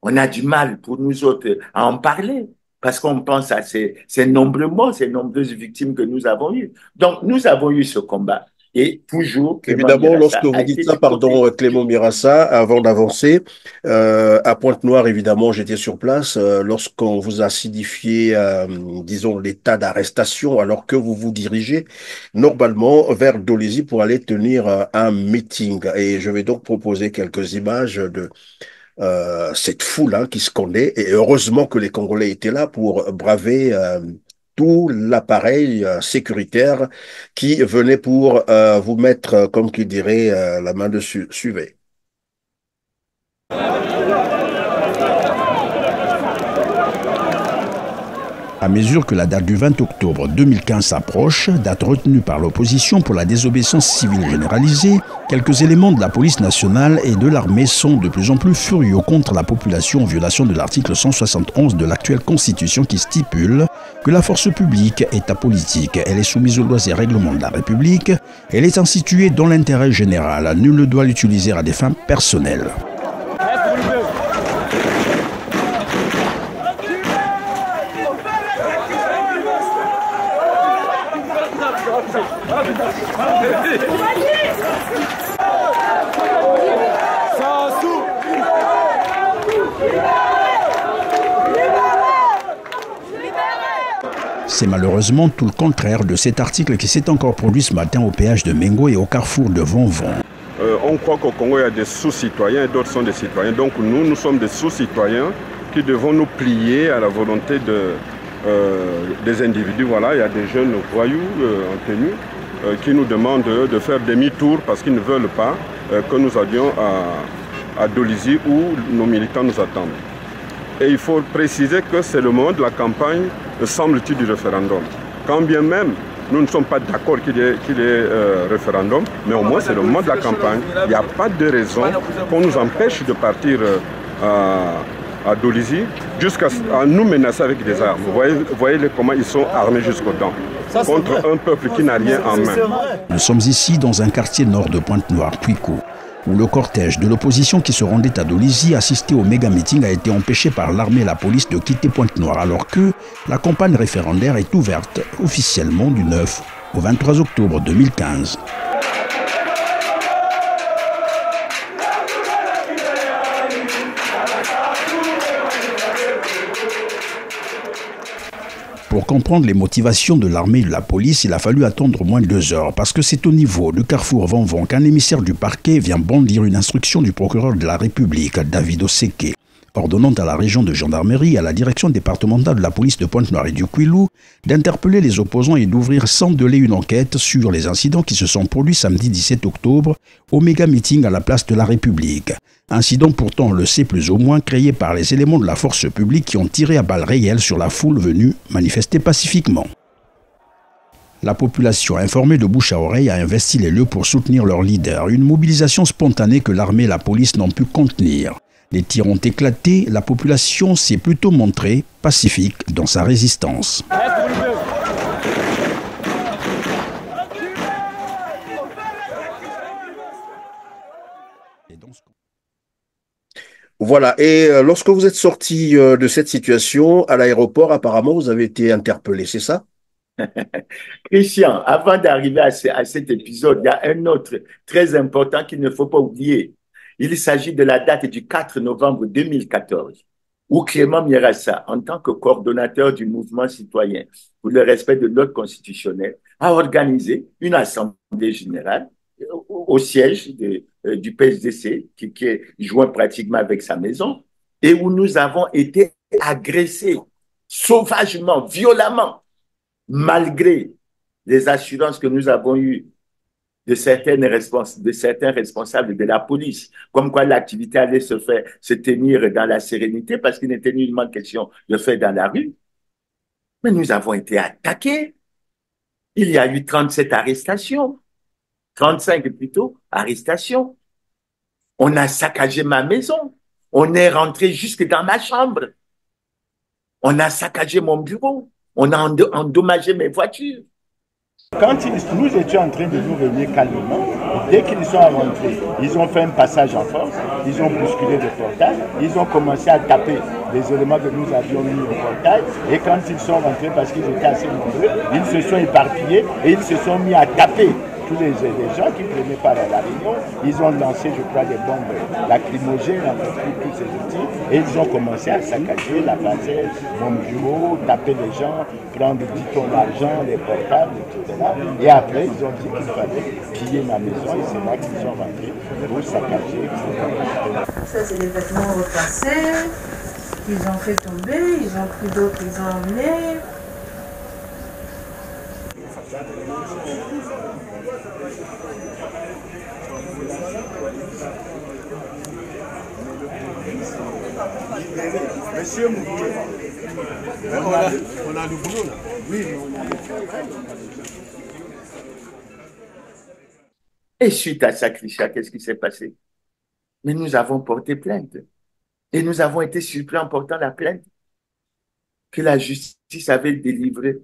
Speaker 2: On a du mal pour nous autres à en parler parce qu'on pense à ces nombreux morts, ces nombreuses victimes que nous avons eues. Donc, nous avons eu ce combat. Et toujours,
Speaker 1: évidemment, lorsque vous dites ça, pardon, Clément Mirassa, avant d'avancer, à Pointe-Noire, évidemment, j'étais sur place, lorsqu'on vous a signifié, disons, l'état d'arrestation, alors que vous vous dirigez normalement vers Dolisie pour aller tenir un meeting. Et je vais donc proposer quelques images de cette foule hein, qui scandait. Et heureusement que les Congolais étaient là pour braver tout l'appareil sécuritaire qui venait pour vous mettre, comme qui dirait, la main dessus. Suivez.
Speaker 8: À mesure que la date du 20 octobre 2015 s'approche, date retenue par l'opposition pour la désobéissance civile généralisée, quelques éléments de la police nationale et de l'armée sont de plus en plus furieux contre la population en violation de l'article 171 de l'actuelle constitution qui stipule que la force publique est apolitique, elle est soumise aux lois et règlements de la République, elle est instituée dans l'intérêt général, nul ne doit l'utiliser à des fins personnelles. C'est malheureusement tout le contraire de cet article qui s'est encore produit ce matin au péage de Mengo et au carrefour de Vonvon.
Speaker 9: On croit qu'au Congo, il y a des sous-citoyens et d'autres sont des citoyens. Donc nous sommes des sous-citoyens qui devons nous plier à la volonté des individus. Voilà, il y a des jeunes voyous en tenue qui nous demandent de faire demi-tour parce qu'ils ne veulent pas que nous allions à Dolisie où nos militants nous attendent. Et il faut préciser que c'est le moment de la campagne, semble-t-il, du référendum. Quand bien même nous ne sommes pas d'accord qu'il y ait référendum, mais au moins c'est le moment de la campagne. Il n'y a pas de raison qu'on nous empêche de partir à Dolisie jusqu'à nous menacer avec des armes. Vous voyez comment ils sont armés jusqu'aux dents contre un peuple qui n'a rien en main.
Speaker 8: Nous sommes ici dans un quartier nord de Pointe-Noire, Puiko, où le cortège de l'opposition qui se rendait à Dolisie assisté au méga-meeting a été empêché par l'armée et la police de quitter Pointe-Noire alors que la campagne référendaire est ouverte officiellement du 9 au 23 octobre 2015. Pour comprendre les motivations de l'armée et de la police, il a fallu attendre au moins 2 heures, parce que c'est au niveau du carrefour Vonvon qu'un émissaire du parquet vient bondir une instruction du procureur de la République, David Oseke, ordonnant à la région de gendarmerie et à la direction départementale de la police de Pointe-Noire et du Kwilu d'interpeller les opposants et d'ouvrir sans délai une enquête sur les incidents qui se sont produits samedi 17 octobre au méga-meeting à la place de la République. Incident pourtant, on le sait plus ou moins, créé par les éléments de la force publique qui ont tiré à balles réelles sur la foule venue manifester pacifiquement. La population informée de bouche à oreille a investi les lieux pour soutenir leur leader, une mobilisation spontanée que l'armée et la police n'ont pu contenir. Les tirs ont éclaté, la population s'est plutôt montrée pacifique dans sa résistance.
Speaker 1: Voilà, et lorsque vous êtes sorti de cette situation à l'aéroport, apparemment vous avez été interpellé, c'est ça?
Speaker 2: Christian, avant d'arriver à cet épisode, il y a un autre très important qu'il ne faut pas oublier. Il s'agit de la date du 4 novembre 2014. où Clément Mierassa, en tant que coordonnateur du mouvement citoyen pour le respect de l'ordre constitutionnel, a organisé une assemblée générale au siège du PSDC, qui est joint pratiquement avec sa maison, et où nous avons été agressés sauvagement, violemment, malgré les assurances que nous avons eues de certains responsables de la police, comme quoi l'activité allait se tenir dans la sérénité, parce qu'il n'était nullement question de faire dans la rue. Mais nous avons été attaqués. Il y a eu 37 arrestations, 35 plutôt, arrestations. On a saccagé ma maison. On est rentré jusque dans ma chambre. On a saccagé mon bureau. On a endommagé mes voitures.
Speaker 10: Quand nous étions en train de nous réunir calmement, dès qu'ils sont rentrés, ils ont fait un passage en force, ils ont bousculé le portail, ils ont commencé à taper les éléments que nous avions mis au portail, et quand ils sont rentrés, parce qu'ils étaient assez nombreux, ils se sont éparpillés et ils se sont mis à taper tous les gens qui prenaient part à la réunion. Ils ont lancé, je crois, des bombes lacrymogènes, en fait, tous ces outils, et ils ont commencé à saccager la gazelle, mon bureau, taper les gens, prendre 10 tonnes d'argent, les portables, etc. Et après, ils ont dit qu'il fallait piller ma maison, et c'est là qu'ils sont rentrés pour saccager, etc.
Speaker 6: Ça, c'est des vêtements repassés, qu'ils ont fait tomber, ils ont pris d'autres, ils ont emmenés.
Speaker 10: Monsieur Moutier,
Speaker 5: on a du boulot là. Oui, mais on a du
Speaker 2: Et suite à ça, Christian, qu'est-ce qui s'est passé? Mais nous avons porté plainte. Et nous avons été surpris en portant la plainte que la justice avait délivré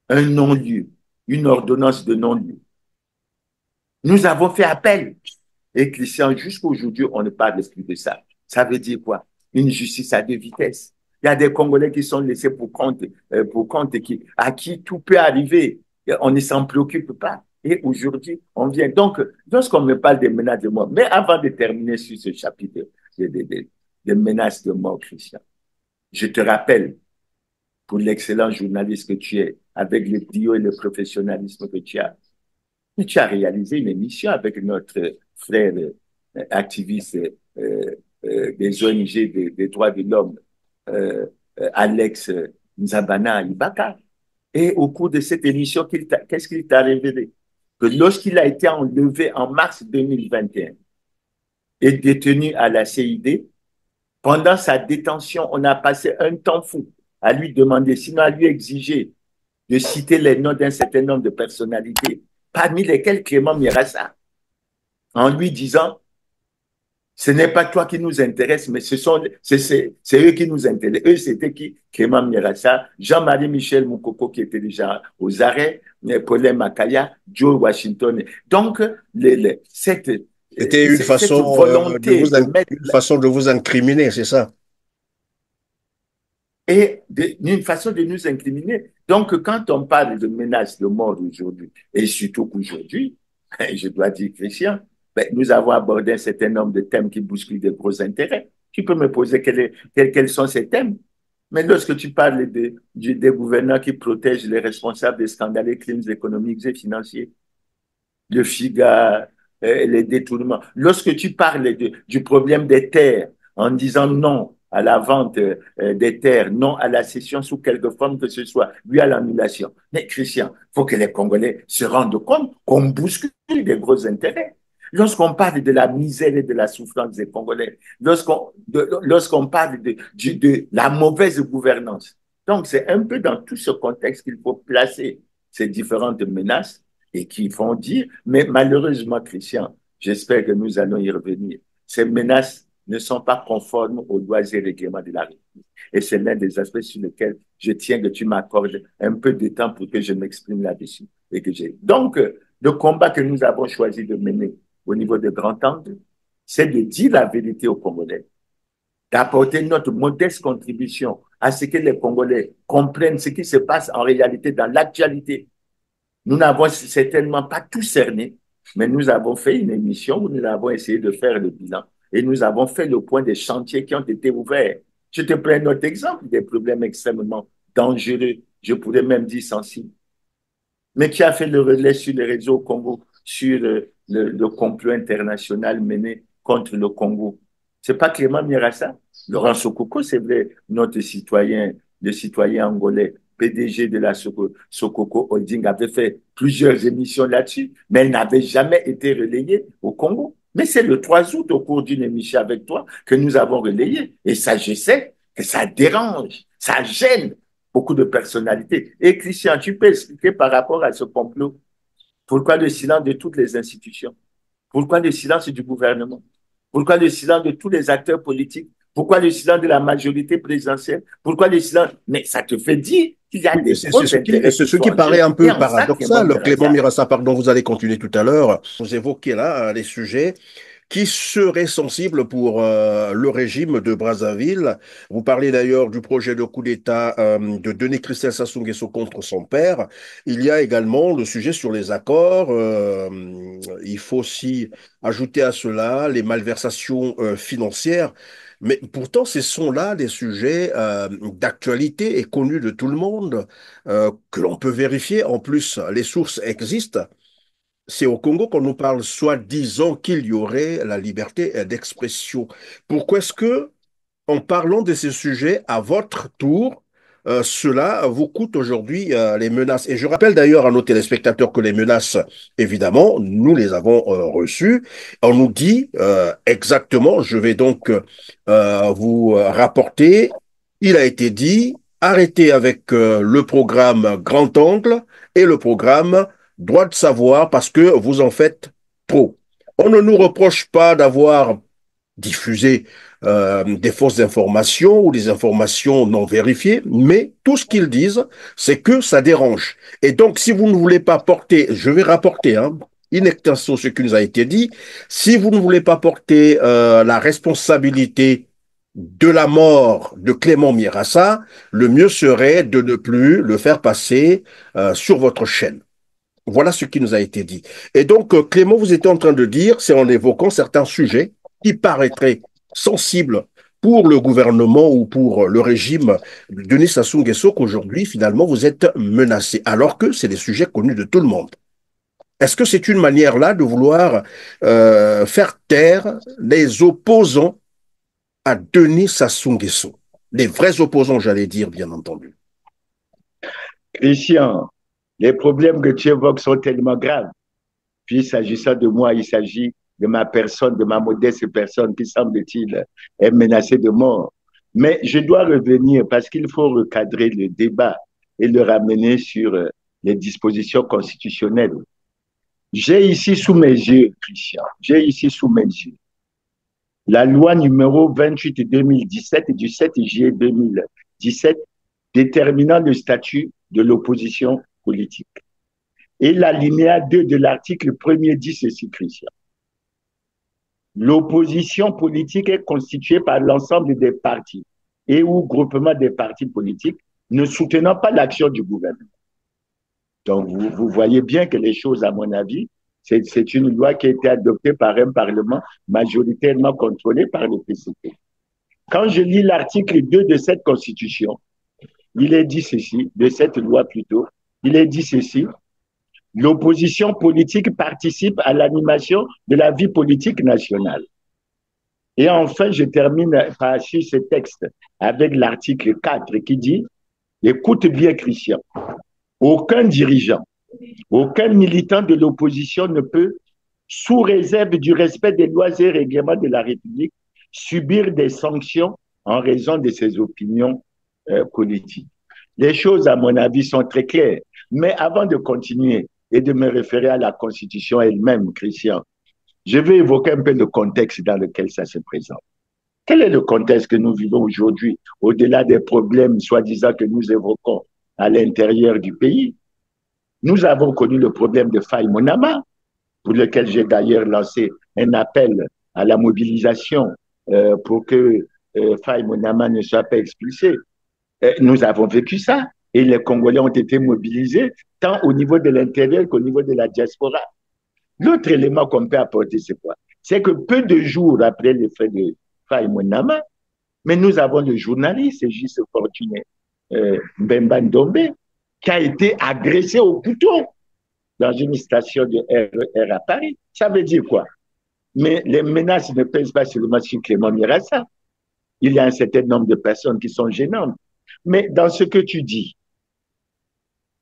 Speaker 2: un non-lieu, une ordonnance de non-lieu. Nous avons fait appel. Et Christian, jusqu'à aujourd'hui, on ne parle plus de ça. Ça veut dire quoi? Une justice à deux vitesses. Il y a des Congolais qui sont laissés pour compte à qui tout peut arriver. On ne s'en préoccupe pas. Et aujourd'hui, on vient. Donc, lorsqu'on me parle des menaces de mort, mais avant de terminer sur ce chapitre des menaces de mort, Christian, je te rappelle, pour l'excellent journaliste que tu es, avec le brio et le professionnalisme que tu as réalisé une émission avec notre frère activiste des ONG des droits de l'homme, Alex Nzabana Ibaka. Et au cours de cette émission, qu'est-ce qu'il t'a révélé? Que lorsqu'il a été enlevé en mars 2021 et détenu à la CID, pendant sa détention, on a passé un temps fou à lui demander, sinon à lui exiger de citer les noms d'un certain nombre de personnalités, parmi lesquelles Clément Mierassa, en lui disant, ce n'est pas toi qui nous intéresse, mais c'est eux qui nous intéressent. Eux, c'était qui? Clément Mierassa, Jean-Marie Michel Moukoko, qui était déjà aux arrêts, Paulin Makaya, Joe Washington. Donc,
Speaker 1: c'était une façon de vous incriminer, c'est ça?
Speaker 2: Et une façon de nous incriminer. Donc, quand on parle de menaces de mort aujourd'hui, et surtout qu'aujourd'hui, je dois dire, Christian, nous avons abordé un certain nombre de thèmes qui bousculent de gros intérêts. Tu peux me poser quels sont ces thèmes? Mais lorsque tu parles des gouvernants qui protègent les responsables des scandales, crimes économiques et financiers, le FIGA, les détournements, lorsque tu parles du problème des terres en disant non à la vente des terres, non à la cession sous quelque forme que ce soit, oui à l'annulation. Mais Christian, il faut que les Congolais se rendent compte qu'on bouscule des gros intérêts. Lorsqu'on parle de la misère et de la souffrance des Congolais, lorsqu'on parle de la mauvaise gouvernance. Donc, c'est un peu dans tout ce contexte qu'il faut placer ces différentes menaces et qui font dire, mais malheureusement, Christian, j'espère que nous allons y revenir, ces menaces ne sont pas conformes aux lois et règlements de la République. Et c'est l'un des aspects sur lesquels je tiens que tu m'accordes un peu de temps pour que je m'exprime là-dessus. Donc, le combat que nous avons choisi de mener au niveau de Grand Angle, c'est de dire la vérité aux Congolais, d'apporter notre modeste contribution à ce que les Congolais comprennent ce qui se passe en réalité dans l'actualité. Nous n'avons certainement pas tout cerné, mais nous avons fait une émission où nous avons essayé de faire le bilan et nous avons fait le point des chantiers qui ont été ouverts. Je te prends un autre exemple des problèmes extrêmement dangereux, je pourrais même dire sensibles. Mais qui a fait le relais sur les réseaux au Congo, sur le complot international mené contre le Congo? C'est pas Clément Mirassa. Laurent Sokoko, c'est vrai, notre citoyen, le citoyen angolais, PDG de la Sokoko Holding, avait fait plusieurs émissions là-dessus, mais elle n'avait jamais été relayée au Congo. Mais c'est le 3 août, au cours d'une émission avec toi, que nous avons relayé. Et ça, je sais que ça dérange, ça gêne beaucoup de personnalités. Et Christian, tu peux expliquer par rapport à ce complot, pourquoi le silence de toutes les institutions? Pourquoi le silence du gouvernement? Pourquoi le silence de tous les acteurs politiques? Pourquoi le silence de la majorité présidentielle? Pourquoi le silence? Mais ça te fait dire qu'il y a des
Speaker 1: C'est ce qui paraît un peu paradoxal. Clément Mirassa, pardon, vous allez continuer tout à l'heure. Vous évoquez là les sujets qui seraient sensibles pour le régime de Brazzaville. Vous parlez d'ailleurs du projet de coup d'État de Denis Christian Sassou Nguesso contre son père. Il y a également le sujet sur les accords. Il faut aussi ajouter à cela les malversations financières. Mais pourtant, ce sont là des sujets d'actualité et connus de tout le monde, que l'on peut vérifier. En plus, les sources existent. C'est au Congo qu'on nous parle soi-disant qu'il y aurait la liberté d'expression. Pourquoi est-ce que, en parlant de ces sujets, à votre tour, cela vous coûte aujourd'hui les menaces? Et je rappelle d'ailleurs à nos téléspectateurs que les menaces, évidemment, nous les avons reçues. On nous dit exactement, je vais donc vous rapporter, il a été dit, arrêtez avec le programme Grand Angle et le programme Droit de savoir parce que vous en faites trop. On ne nous reproche pas d'avoir diffusé des fausses informations ou des informations non vérifiées, mais tout ce qu'ils disent, c'est que ça dérange. Et donc, si vous ne voulez pas porter, je vais rapporter, in extenso ce qui nous a été dit, si vous ne voulez pas porter la responsabilité de la mort de Clément Mirassa, le mieux serait de ne plus le faire passer sur votre chaîne. Voilà ce qui nous a été dit. Et donc, Clément, vous étiez en train de dire, c'est en évoquant certains sujets qui paraîtraient sensibles pour le gouvernement ou pour le régime de Denis Sassou Nguesso qu'aujourd'hui, finalement, vous êtes menacé, alors que c'est des sujets connus de tout le monde. Est-ce que c'est une manière là de vouloir faire taire les opposants à Denis Sassou Nguesso? Les vrais opposants, j'allais dire, bien entendu.
Speaker 2: Christian, les problèmes que tu évoques sont tellement graves. Puis, s'agissant de moi, il s'agit de ma personne, de ma modeste personne qui, semble-t-il, est menacée de mort. Mais je dois revenir parce qu'il faut recadrer le débat et le ramener sur les dispositions constitutionnelles. J'ai ici sous mes yeux, Christian, j'ai ici sous mes yeux la loi numéro 28-2017 du 7 juillet 2017 déterminant le statut de l'opposition politique. Et l'alinéa 2 de l'article 1er dit ceci, Christian. L'opposition politique est constituée par l'ensemble des partis et ou groupements des partis politiques ne soutenant pas l'action du gouvernement. Donc, vous voyez bien que les choses, à mon avis, c'est une loi qui a été adoptée par un parlement majoritairement contrôlé par le PCP. Quand je lis l'article 2 de cette constitution, il est dit ceci, de cette loi plutôt, il est dit ceci, l'opposition politique participe à l'animation de la vie politique nationale. Et enfin, je termine par sur ce texte avec l'article 4 qui dit, écoute bien Christian, aucun dirigeant, aucun militant de l'opposition ne peut, sous réserve du respect des lois et règlements de la République, subir des sanctions en raison de ses opinions politiques. Les choses, à mon avis, sont très claires. Mais avant de continuer et de me référer à la Constitution elle-même, Christian, je vais évoquer un peu le contexte dans lequel ça se présente. Quel est le contexte que nous vivons aujourd'hui, au-delà des problèmes soi-disant que nous évoquons à l'intérieur du pays? Nous avons connu le problème de Faye Monama, pour lequel j'ai d'ailleurs lancé un appel à la mobilisation pour que Faye Monama ne soit pas expulsé. Nous avons vécu ça et les Congolais ont été mobilisés tant au niveau de l'intérieur qu'au niveau de la diaspora. L'autre élément qu'on peut apporter, c'est quoi? c'est que peu de jours après les faits de Faye Monama, mais nous avons le journaliste Juste Fortuné Bemba Ndombe qui a été agressé au couteau dans une station de RER à Paris. Ça veut dire quoi? Mais les menaces ne pèsent pas seulement sur Clément Mirassa. Il y a un certain nombre de personnes qui sont gênantes. Mais dans ce que tu dis,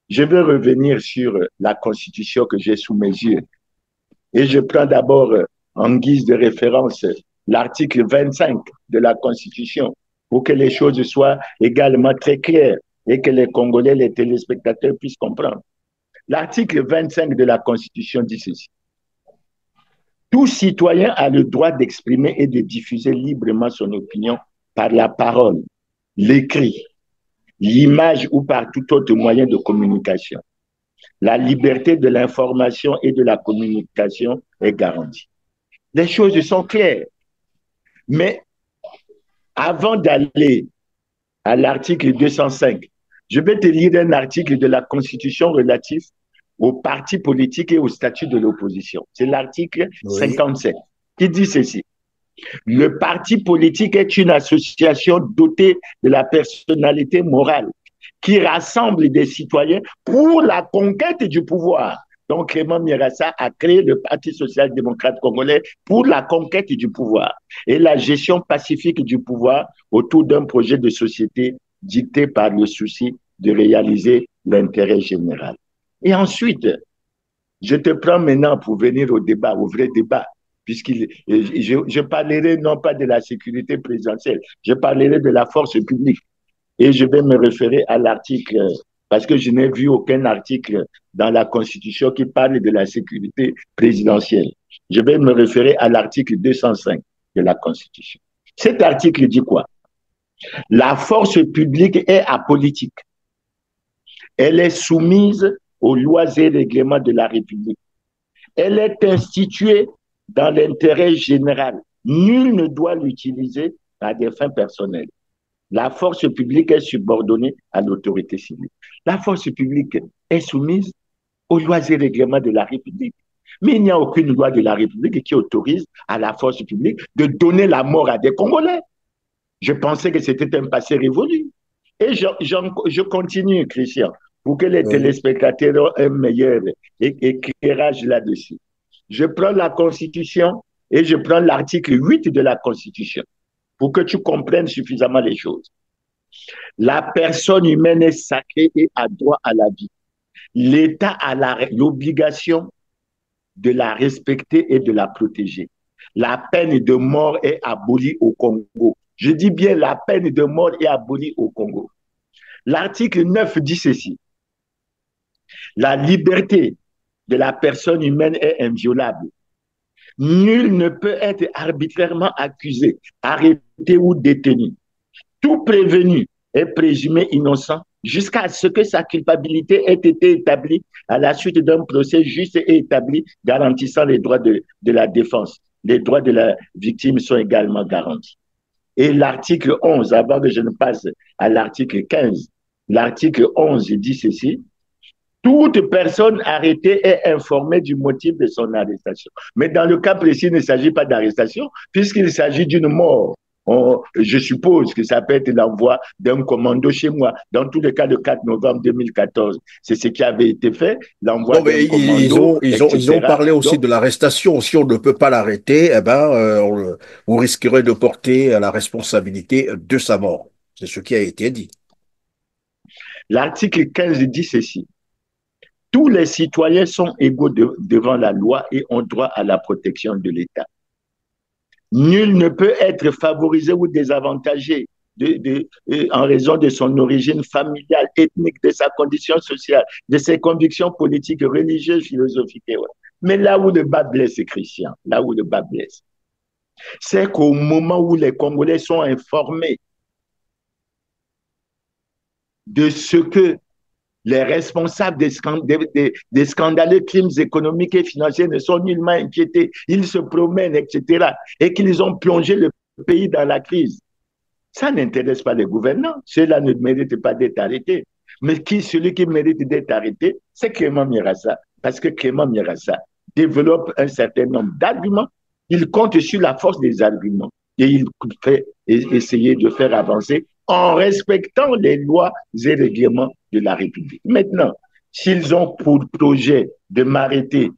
Speaker 2: je veux revenir sur la Constitution que j'ai sous mes yeux. Et je prends d'abord en guise de référence l'article 25 de la Constitution pour que les choses soient également très claires et que les Congolais, les téléspectateurs puissent comprendre. L'article 25 de la Constitution dit ceci. Tout citoyen a le droit d'exprimer et de diffuser librement son opinion par la parole, l'écrit, l'image ou par tout autre moyen de communication. La liberté de l'information et de la communication est garantie. Les choses sont claires. Mais avant d'aller à l'article 205, je vais te lire un article de la Constitution relatif aux partis politiques et au statut de l'opposition. C'est l'article 57 qui dit ceci. Le parti politique est une association dotée de la personnalité morale qui rassemble des citoyens pour la conquête du pouvoir. Donc, Clément Mirassa a créé le Parti social-démocrate congolais pour la conquête du pouvoir et la gestion pacifique du pouvoir autour d'un projet de société dicté par le souci de réaliser l'intérêt général. Et ensuite, je te prends maintenant pour venir au débat, au vrai débat, puisque je parlerai non pas de la sécurité présidentielle, je parlerai de la force publique. Et je vais me référer à l'article, parce que je n'ai vu aucun article dans la Constitution qui parle de la sécurité présidentielle. Je vais me référer à l'article 205 de la Constitution. Cet article dit quoi? La force publique est apolitique. Elle est soumise aux lois et règlements de la République. Elle est instituée dans l'intérêt général. Nul ne doit l'utiliser à des fins personnelles. La force publique est subordonnée à l'autorité civile. La force publique est soumise aux lois et règlements de la République. Mais il n'y a aucune loi de la République qui autorise à la force publique de donner la mort à des Congolais. Je pensais que c'était un passé révolu. Et je continue, Christian, pour que les téléspectateurs aient un meilleur éclairage là-dessus. Je prends la Constitution et je prends l'article 8 de la Constitution pour que tu comprennes suffisamment les choses. La personne humaine est sacrée et a droit à la vie. L'État a l'obligation de la respecter et de la protéger. La peine de mort est abolie au Congo. Je dis bien la peine de mort est abolie au Congo. L'article 9 dit ceci. La liberté de la personne humaine est inviolable. Nul ne peut être arbitrairement accusé, arrêté ou détenu. Tout prévenu est présumé innocent jusqu'à ce que sa culpabilité ait été établie à la suite d'un procès juste et établi garantissant les droits de la défense. Les droits de la victime sont également garantis. Et l'article 11, avant que je ne passe à l'article 15, l'article 11 dit ceci. Toute personne arrêtée est informée du motif de son arrestation. Mais dans le cas précis, il ne s'agit pas d'arrestation, puisqu'il s'agit d'une mort. Je suppose que ça peut être l'envoi d'un commando chez moi. Dans tous les cas, le 4 novembre 2014, c'est ce qui avait été fait, l'envoi d'un commando,
Speaker 1: ils ont parlé aussi de l'arrestation. Si on ne peut pas l'arrêter, eh ben, vous risquerez de porter la responsabilité de sa mort. C'est ce qui a été dit.
Speaker 2: L'article 15 dit ceci. Tous les citoyens sont égaux devant la loi et ont droit à la protection de l'État. Nul ne peut être favorisé ou désavantagé en raison de son origine familiale, ethnique, de sa condition sociale, de ses convictions politiques, religieuses, philosophiques. Mais là où le bas blesse, Christian, là où le bas blesse, c'est qu'au moment où les Congolais sont informés de ce que les responsables des scandaleux crimes économiques et financiers ne sont nullement inquiétés. Ils se promènent, etc. Et qu'ils ont plongé le pays dans la crise. Ça n'intéresse pas les gouvernants. Ceux-là ne méritent pas d'être arrêtés. Mais celui qui mérite d'être arrêté, c'est Clément Mirassa. Parce que Clément Mirassa développe un certain nombre d'arguments Il compte sur la force des arguments et il fait essayer de faire avancer en respectant les lois et règlements de la République. Maintenant, s'ils ont pour projet de m'arrêter,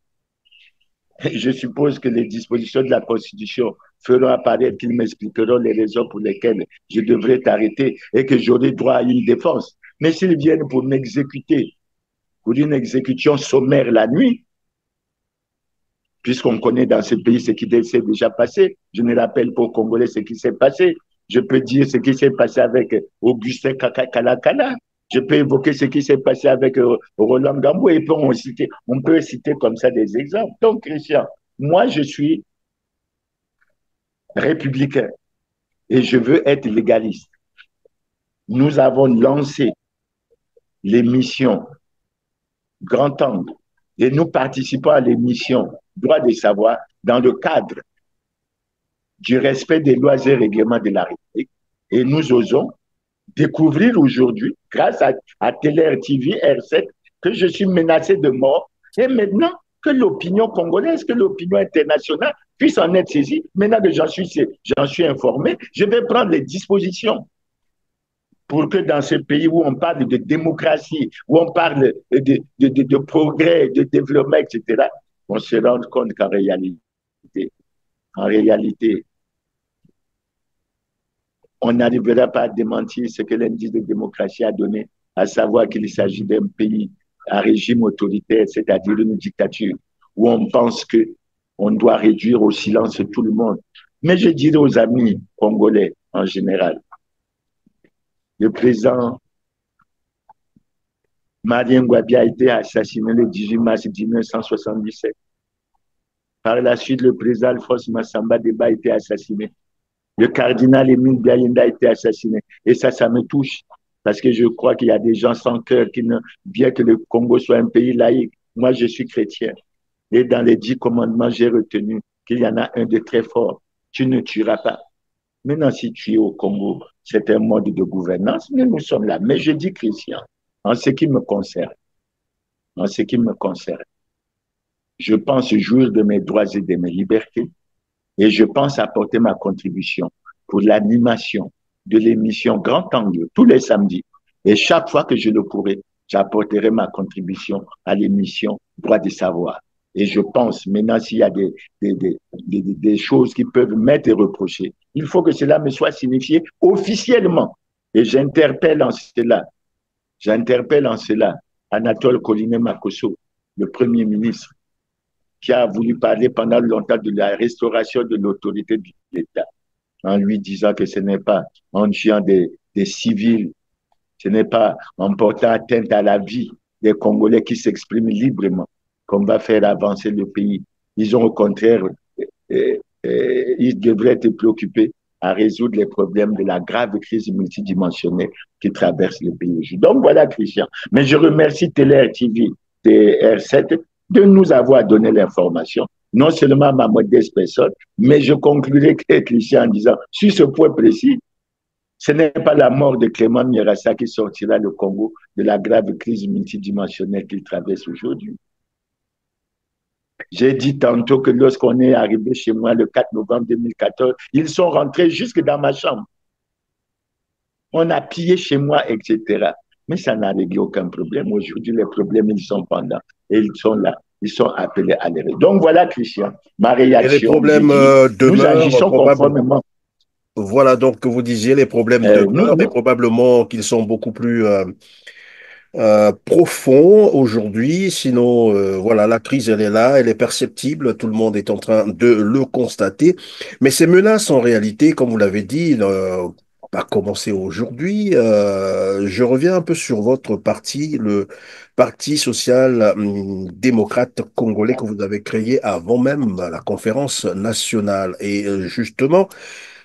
Speaker 2: je suppose que les dispositions de la Constitution feront apparaître qu'ils m'expliqueront les raisons pour lesquelles je devrais t'arrêter et que j'aurai droit à une défense. Mais s'ils viennent pour m'exécuter, pour une exécution sommaire la nuit, puisqu'on connaît dans ce pays ce qui s'est déjà passé, je ne rappelle pas aux Congolais ce qui s'est passé. Je peux dire ce qui s'est passé avec Augustin Kalakala. Je peux évoquer ce qui s'est passé avec Roland Gambou et on peut citer comme ça des exemples. Donc, Christian, moi, je suis républicain et je veux être légaliste. Nous avons lancé l'émission Grand Angle et nous participons à l'émission Droit des savoirs dans le cadre du respect des lois et règlements de la République. Et nous osons découvrir aujourd'hui, grâce à Télé TV R7, que je suis menacé de mort. Et maintenant, que l'opinion congolaise, que l'opinion internationale puisse en être saisie. Maintenant que j'en suis informé, je vais prendre les dispositions pour que dans ce pays où on parle de démocratie, où on parle de progrès, de développement, etc., on se rende compte qu'en réalité, on n'arrivera pas à démentir ce que l'indice de démocratie a donné, à savoir qu'il s'agit d'un pays à régime autoritaire, c'est-à-dire une dictature, où on pense qu'on doit réduire au silence tout le monde. Mais je dirais aux amis congolais en général, le président Marien Ngouabi a été assassiné le 18 mars 1977. Par la suite, le président Alphonse Massamba Deba a été assassiné. Le cardinal Émile Biayenda a été assassiné. Et ça me touche. Parce que je crois qu'il y a des gens sans cœur qui ne, bien que le Congo soit un pays laïque. Moi, je suis chrétien. Et dans les 10 commandements, j'ai retenu qu'il y en a un de très fort. Tu ne tueras pas. Maintenant, si tu es au Congo, c'est un mode de gouvernance, mais nous sommes là. Mais je dis chrétien, en ce qui me concerne, je pense jouir de mes droits et de mes libertés et je pense apporter ma contribution pour l'animation de l'émission Grand Angle tous les samedis. Et chaque fois que je le pourrai, j'apporterai ma contribution à l'émission Droit des savoirs. Et je pense, maintenant, s'il y a des choses qui peuvent m'être reprochées, il faut que cela me soit signifié officiellement. Et j'interpelle en cela Anatole Colinet Makosso, le Premier ministre, qui a voulu parler pendant longtemps de la restauration de l'autorité de l'État, en lui disant que ce n'est pas en tuant des civils, ce n'est pas en portant atteinte à la vie des Congolais qui s'expriment librement qu'on va faire avancer le pays. Ils ont au contraire, ils devraient être préoccupés à résoudre les problèmes de la grave crise multidimensionnelle qui traverse le pays aujourd'hui. Donc voilà, Christian. Mais je remercie Télé TV et R7 de nous avoir donné l'information, non seulement à ma modeste personne, mais je conclurai, Christian, en disant, sur ce point précis, ce n'est pas la mort de Clément Mierassa qui sortira le Congo de la grave crise multidimensionnelle qu'il traverse aujourd'hui. J'ai dit tantôt que lorsqu'on est arrivé chez moi le 4 novembre 2014, ils sont rentrés jusque dans ma chambre. On a pillé chez moi, etc. Mais ça n'a réglé aucun problème. Aujourd'hui, les problèmes, ils sont pendants. Et ils sont là. Ils sont appelés à les régler. Donc voilà, Christian, ma réaction.
Speaker 1: Et les problèmes demeurent.
Speaker 2: Nous agissons conformément.
Speaker 1: Voilà, donc que vous disiez, les problèmes demeurent, mais probablement qu'ils sont beaucoup plus profonds aujourd'hui. Sinon, voilà, la crise, elle est là, elle est perceptible. Tout le monde est en train de le constater. Mais ces menaces, en réalité, comme vous l'avez dit, a commencé aujourd'hui. Je reviens un peu sur votre parti, le Parti social-démocrate congolais que vous avez créé avant même la conférence nationale. Et justement,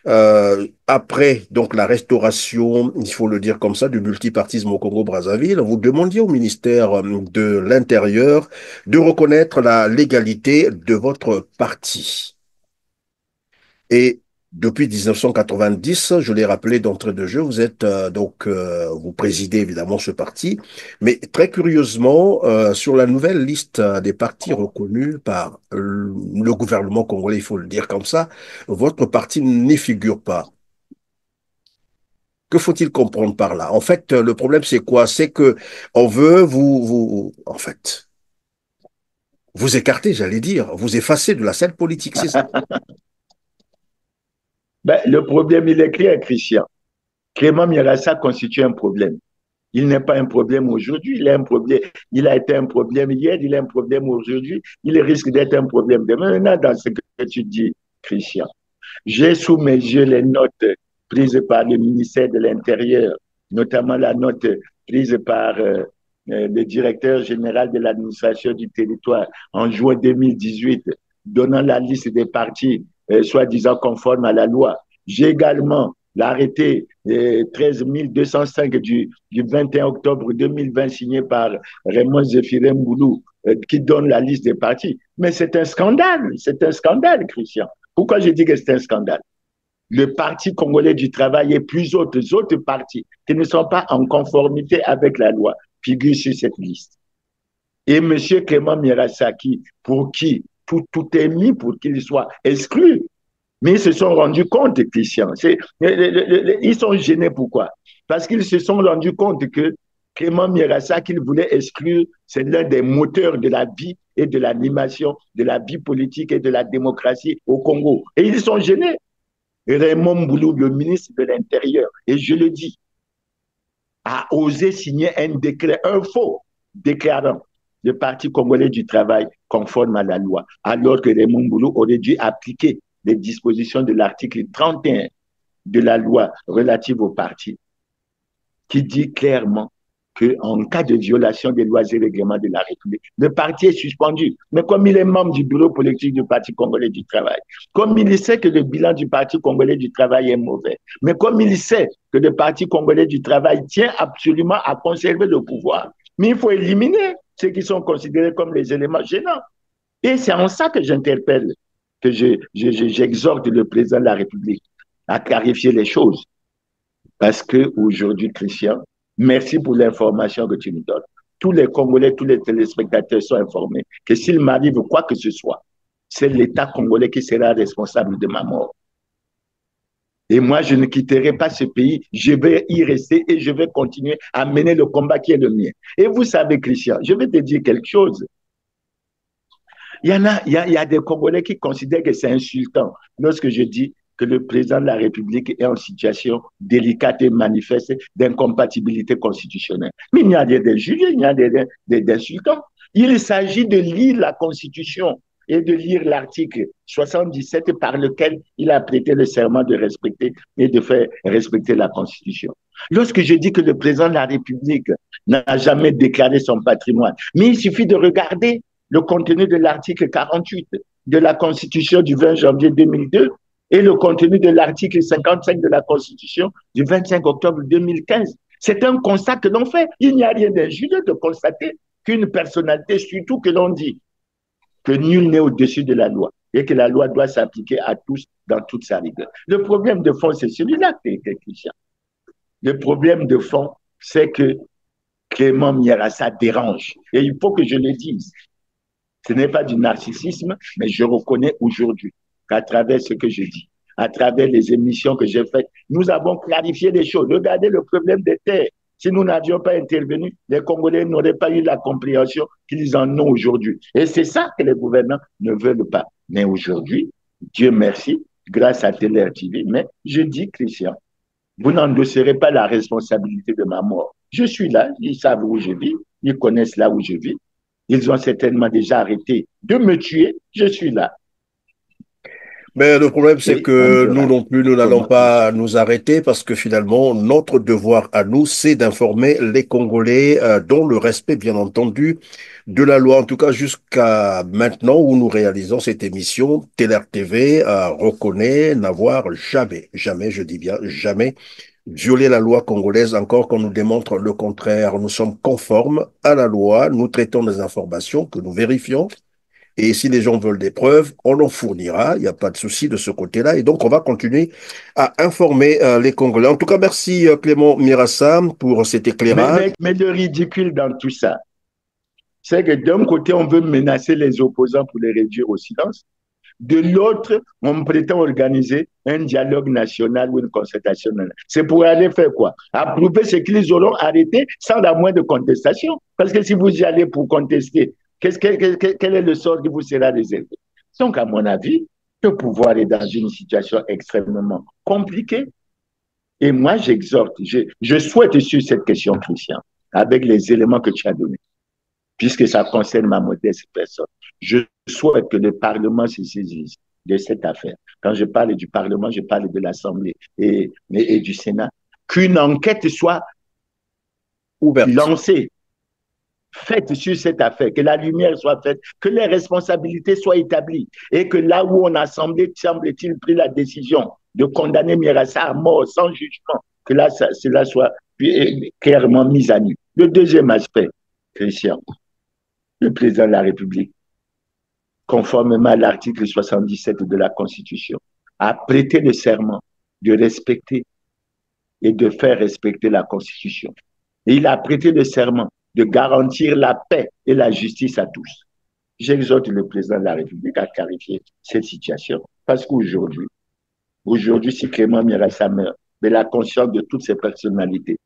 Speaker 1: après donc la restauration, il faut le dire comme ça, du multipartisme au Congo-Brazzaville, vous demandiez au ministère de l'Intérieur de reconnaître la légalité de votre parti. Et Depuis 1990, je l'ai rappelé d'entrée de jeu, vous êtes vous présidez évidemment ce parti, mais très curieusement, sur la nouvelle liste des partis reconnus par le gouvernement congolais, il faut le dire comme ça, votre parti n'y figure pas. Que faut-il comprendre par là? En fait, le problème c'est quoi? C'est que on veut en fait, vous écarter, j'allais dire, vous effacer de la scène politique, c'est ça?
Speaker 2: Ben, le problème, il est clair, Christian. Clément Mirassa constitue un problème. Il n'est pas un problème aujourd'hui, il est un problème. Il a été un problème hier, il est un problème aujourd'hui, il risque d'être un problème demain. Maintenant, dans ce que tu dis, Christian, j'ai sous mes yeux les notes prises par le ministère de l'Intérieur, notamment la note prise par le directeur général de l'administration du territoire en juin 2018, donnant la liste des partis soi-disant conformes à la loi. J'ai également l'arrêté 13 205 du 21 octobre 2020 signé par Raymond Zéphirin Mboulou qui donne la liste des partis. Mais c'est un scandale, Christian. Pourquoi je dis que c'est un scandale? Le Parti congolais du travail et plus autres partis qui ne sont pas en conformité avec la loi figurent sur cette liste. Et M. Clément Mirasaki, pour qui tout est mis pour qu'il soit exclu. Mais ils se sont rendus compte, Christian. Ils sont gênés. Pourquoi? Parce qu'ils se sont rendus compte que Clément Mirassa, qu'il voulait exclure, c'est l'un des moteurs de la vie et de l'animation, de la vie politique et de la démocratie au Congo. Et ils sont gênés. Raymond Mboulou, le ministre de l'Intérieur, et je le dis, a osé signer un décret, un faux, déclarant le Parti congolais du travail conforme à la loi, alors que Raymond Mboulou aurait dû appliquer les dispositions de l'article 31 de la loi relative au parti, qui dit clairement qu'en cas de violation des lois et règlements de la République, le parti est suspendu. Mais comme il est membre du bureau politique du Parti congolais du travail, comme il sait que le bilan du Parti congolais du travail est mauvais, mais comme il sait que le Parti congolais du travail tient absolument à conserver le pouvoir, mais il faut éliminer ceux qui sont considérés comme les éléments gênants. Et c'est en ça que j'interpelle, que j'exhorte le président de la République à clarifier les choses. Parce qu'aujourd'hui, Christian, merci pour l'information que tu nous donnes. Tous les Congolais, tous les téléspectateurs sont informés que s'il m'arrive quoi que ce soit, c'est l'État congolais qui sera responsable de ma mort. Et moi, je ne quitterai pas ce pays, je vais y rester et je vais continuer à mener le combat qui est le mien. Et vous savez, Christian, je vais te dire quelque chose. Il y a des Congolais qui considèrent que c'est insultant lorsque je dis que le président de la République est en situation délicate et manifeste d'incompatibilité constitutionnelle. Mais il n'y a rien d'injurieux, il n'y a rien d'insultant. Il s'agit de lire la Constitution et de lire l'article 77 par lequel il a prêté le serment de respecter et de faire respecter la Constitution. Lorsque je dis que le président de la République n'a jamais déclaré son patrimoine, mais il suffit de regarder le contenu de l'article 48 de la Constitution du 20 janvier 2002 et le contenu de l'article 55 de la Constitution du 25 octobre 2015. C'est un constat que l'on fait. Il n'y a rien d'injurieux de constater qu'une personnalité, surtout que l'on dit que nul n'est au-dessus de la loi et que la loi doit s'appliquer à tous dans toute sa rigueur. Le problème de fond, c'est celui-là, Christian. Le problème de fond, c'est que Clément Mirassa dérange. Et il faut que je le dise. Ce n'est pas du narcissisme, mais je reconnais aujourd'hui qu'à travers ce que je dis, à travers les émissions que j'ai faites, nous avons clarifié les choses. Regardez le problème des terres. Si nous n'avions pas intervenu, les Congolais n'auraient pas eu la compréhension qu'ils en ont aujourd'hui. Et c'est ça que les gouvernants ne veulent pas. Mais aujourd'hui, Dieu merci, grâce à Télé TV, mais je dis, Christian, vous n'endosserez pas la responsabilité de ma mort. Je suis là, ils savent où je vis, ils connaissent là où je vis. Ils ont certainement déjà arrêté de me tuer, je suis là.
Speaker 1: Mais le problème, c'est que nous non plus, nous n'allons pas nous arrêter parce que finalement, notre devoir à nous, c'est d'informer les Congolais dont le respect, bien entendu, de la loi. En tout cas, jusqu'à maintenant où nous réalisons cette émission, Téler TV reconnaît n'avoir jamais, je dis bien jamais, violé la loi congolaise, encore qu'on nous démontre le contraire. Nous sommes conformes à la loi, nous traitons des informations que nous vérifions. Et si les gens veulent des preuves, on en fournira. Il n'y a pas de souci de ce côté-là. Et donc, on va continuer à informer les Congolais. En tout cas, merci Clément Mirassa pour cet éclairage.
Speaker 2: Mais le ridicule dans tout ça, c'est que d'un côté, on veut menacer les opposants pour les réduire au silence. De l'autre, on prétend organiser un dialogue national ou une concertation nationale. C'est pour aller faire quoi? Approuver ce qu'ils auront arrêté sans la moindre contestation. Parce que si vous y allez pour contester, quel est le sort qui vous sera réservé? Donc, à mon avis, le pouvoir est dans une situation extrêmement compliquée. Et moi, j'exhorte, je souhaite sur cette question, Christian, avec les éléments que tu as donnés, puisque ça concerne ma modeste personne. Je souhaite que le Parlement se saisisse de cette affaire. Quand je parle du Parlement, je parle de l'Assemblée et du Sénat. Qu'une enquête soit lancée, faite sur cette affaire, que la lumière soit faite, que les responsabilités soient établies et que là où on a semble-t-il, pris la décision de condamner Mirassa à mort sans jugement, que là, cela soit clairement mis à nu. Le deuxième aspect, Christian, le président de la République, conformément à l'article 77 de la Constitution, a prêté le serment de respecter et de faire respecter la Constitution. Et il a prêté le serment de garantir la paix et la justice à tous. J'exhorte le président de la République à clarifier cette situation parce qu'aujourd'hui, si Clément Mirassa meurt, mais la conscience de toutes ces personnalités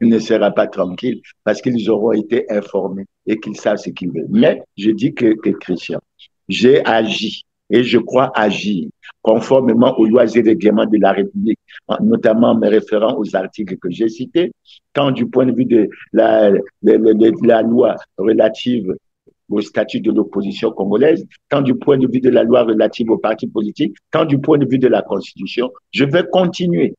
Speaker 2: ne sera pas tranquille parce qu'ils auront été informés et qu'ils savent ce qu'ils veulent. Mais je dis que Christian, j'ai agi et je crois agir conformément aux lois et règlements de la République, notamment en me référant aux articles que j'ai cités, tant du point de vue de la loi relative au statut de l'opposition congolaise, tant du point de vue de la loi relative aux partis politiques, tant du point de vue de la Constitution. Je vais continuer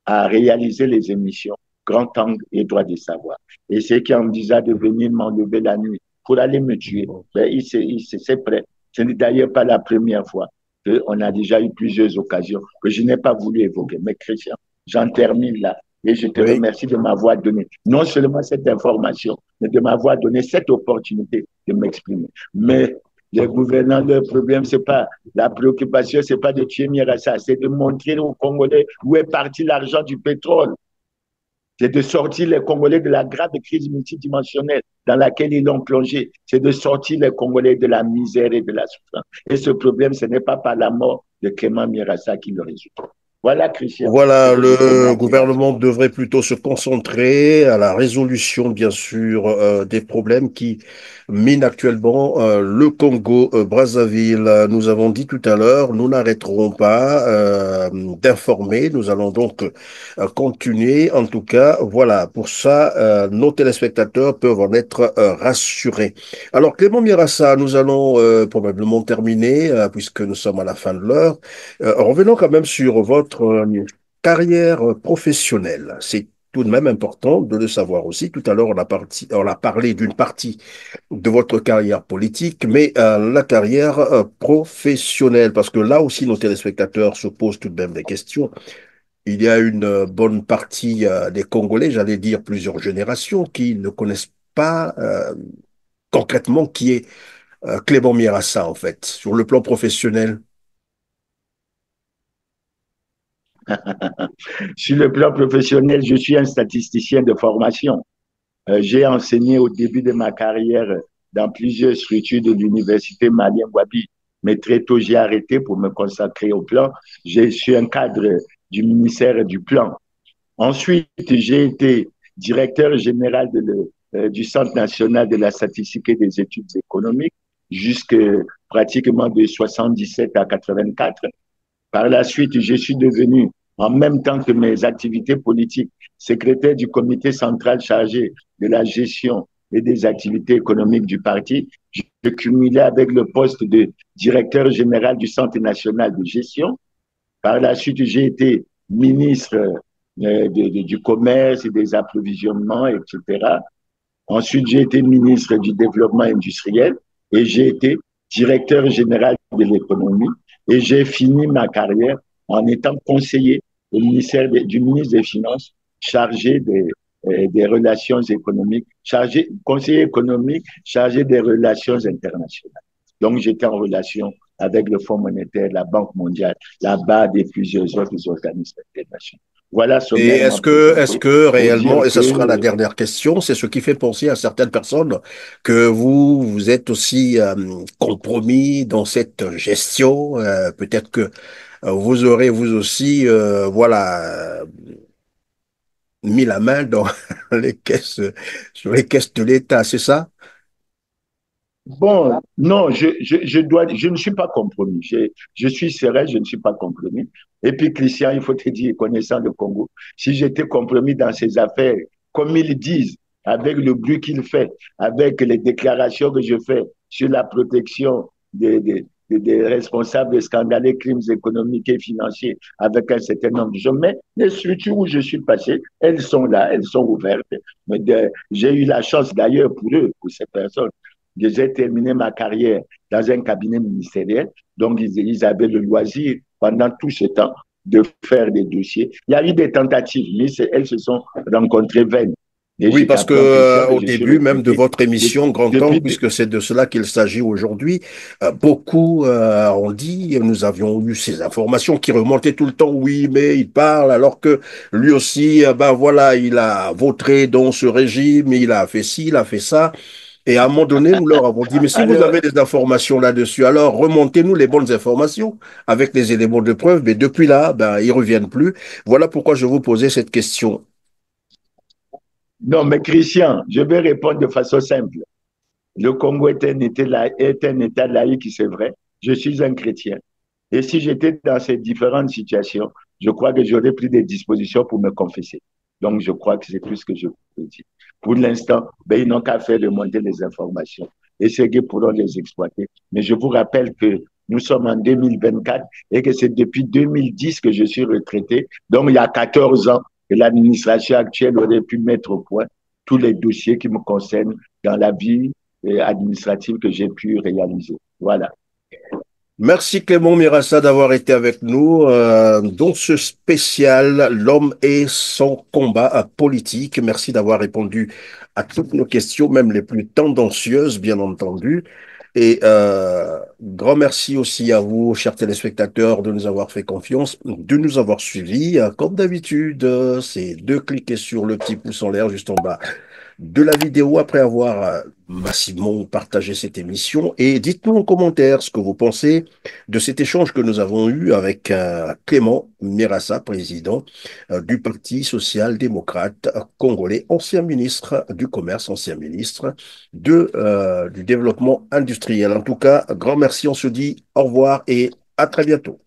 Speaker 2: à réaliser les émissions Grand Angle et Droit des Savoirs. Et ceux qui envisagent de venir m'enlever la nuit pour aller me tuer, ben, c'est prêt. Ce n'est d'ailleurs pas la première fois. On a déjà eu plusieurs occasions que je n'ai pas voulu évoquer. Mais Christian, j'en termine là. Et je te remercie de m'avoir donné non seulement cette information, mais de m'avoir donné cette opportunité de m'exprimer. Mais les gouvernants, leur problème, c'est pas la préoccupation, c'est pas de tuer Mirassa, c'est de montrer aux Congolais où est parti l'argent du pétrole. C'est de sortir les Congolais de la grave crise multidimensionnelle dans laquelle ils l'ont plongé. C'est de sortir les Congolais de la misère et de la souffrance. Et ce problème, ce n'est pas par la mort de Clément Mirassa qui le résout. Voilà, Christian.
Speaker 1: Voilà, le gouvernement devrait plutôt se concentrer à la résolution, bien sûr, des problèmes qui minent actuellement le Congo-Brazzaville. Nous avons dit tout à l'heure, nous n'arrêterons pas d'informer. Nous allons donc continuer. En tout cas, voilà, pour ça, nos téléspectateurs peuvent en être rassurés. Alors, Clément Mirassa, nous allons probablement terminer, puisque nous sommes à la fin de l'heure. Revenons quand même sur votre carrière professionnelle. C'est tout de même important de le savoir aussi. Tout à l'heure, on a parlé d'une partie de votre carrière politique, mais la carrière professionnelle, parce que là aussi, nos téléspectateurs se posent tout de même des questions. Il y a une bonne partie des Congolais, j'allais dire plusieurs générations, qui ne connaissent pas concrètement qui est Clément Mirassa, en fait, sur le plan professionnel.
Speaker 2: Sur le plan professionnel, je suis un statisticien de formation. J'ai enseigné au début de ma carrière dans plusieurs structures de l'université Malien-Wabi, mais très tôt j'ai arrêté pour me consacrer au plan. Je suis un cadre du ministère du Plan. Ensuite, j'ai été directeur général du Centre national de la statistique et des études économiques jusque pratiquement de 77 à 84. Par la suite, je suis devenu, en même temps que mes activités politiques, secrétaire du comité central chargé de la gestion et des activités économiques du parti. Je cumulais avec le poste de directeur général du Centre national de gestion. Par la suite, j'ai été ministre du commerce et des approvisionnements, etc. Ensuite, j'ai été ministre du développement industriel et j'ai été directeur général de l'économie. Et j'ai fini ma carrière en étant conseiller au ministère du ministre des Finances, chargé des relations économiques, conseiller économique, chargé des relations internationales. Donc, j'étais en relation avec le Fonds monétaire, la Banque mondiale, la BAD et plusieurs autres organismes internationaux. Voilà
Speaker 1: Et
Speaker 2: sommairement
Speaker 1: est-ce
Speaker 2: présenté
Speaker 1: que
Speaker 2: pour dire
Speaker 1: réellement, et ce sera la
Speaker 2: que
Speaker 1: dernière question, c'est ce qui fait penser à certaines personnes que vous êtes aussi compromis dans cette gestion. Peut-être que vous aurez vous aussi, voilà, mis la main dans les caisses, sur les caisses de l'État, c'est ça?
Speaker 2: bon, non, je ne suis pas compromis. Je suis serein, je ne suis pas compromis. Et puis, Christian, il faut te dire, connaissant le Congo, si j'étais compromis dans ces affaires, comme ils disent, avec le bruit qu'il fait, avec les déclarations que je fais sur la protection des responsables scandaleux, crimes économiques et financiers, avec un certain nombre de gens, mais les structures où je suis passé, elles sont là, elles sont ouvertes. J'ai eu la chance d'ailleurs pour eux, pour ces personnes, j'ai terminé ma carrière dans un cabinet ministériel, donc ils avaient le loisir pendant tout ce temps de faire des dossiers. Il y a eu des tentatives, mais elles se sont rencontrées vaines. Et
Speaker 1: Oui,
Speaker 2: je
Speaker 1: parce que
Speaker 2: t'apprends, Christian, que
Speaker 1: au
Speaker 2: je suis
Speaker 1: début même de
Speaker 2: recruté
Speaker 1: votre émission Grand Angle,
Speaker 2: depuis.
Speaker 1: puisque c'est de cela qu'il s'agit aujourd'hui, beaucoup ont dit, nous avions eu ces informations qui remontaient tout le temps, oui, mais il parle alors que lui aussi, ben voilà, il a vautré dans ce régime, il a fait ci, il a fait ça. Et à un moment donné, nous leur avons dit, mais si vous
Speaker 2: Alors,
Speaker 1: avez des informations là-dessus, alors remontez-nous les bonnes informations avec les éléments de preuve. Mais depuis là, ben, ils reviennent plus. Voilà pourquoi je vous posais cette question.
Speaker 2: non, mais Christian, je vais répondre de façon simple. Le Congo est un État laïque, c'est vrai. Je suis un chrétien. Et si j'étais dans ces différentes situations, je crois que j'aurais pris des dispositions pour me confesser. Donc, je crois que c'est tout ce que je peux dire. Pour l'instant, ben, ils n'ont qu'à faire remonter les informations et ceux qui pourront les exploiter. Mais je vous rappelle que nous sommes en 2024 et que c'est depuis 2010 que je suis retraité. Donc, il y a 14 ans que l'administration actuelle aurait pu mettre au point tous les dossiers qui me concernent dans la vie administrative que j'ai pu réaliser. Voilà.
Speaker 1: Merci Clément Mirassa d'avoir été avec nous dans ce spécial L'homme et son combat politique. Merci d'avoir répondu à toutes nos questions, même les plus tendancieuses, bien entendu. Et grand merci aussi à vous, chers téléspectateurs, de nous avoir fait confiance, de nous avoir suivis. Comme d'habitude, c'est de cliquer sur le petit pouce en l'air juste en bas de la vidéo après avoir massivement partagé cette émission et dites-nous en commentaire ce que vous pensez de cet échange que nous avons eu avec Clément Mirassa, président du Parti social-démocrate congolais, ancien ministre du Commerce, ancien ministre du Développement industriel. En tout cas, grand merci, on se dit au revoir et à très bientôt.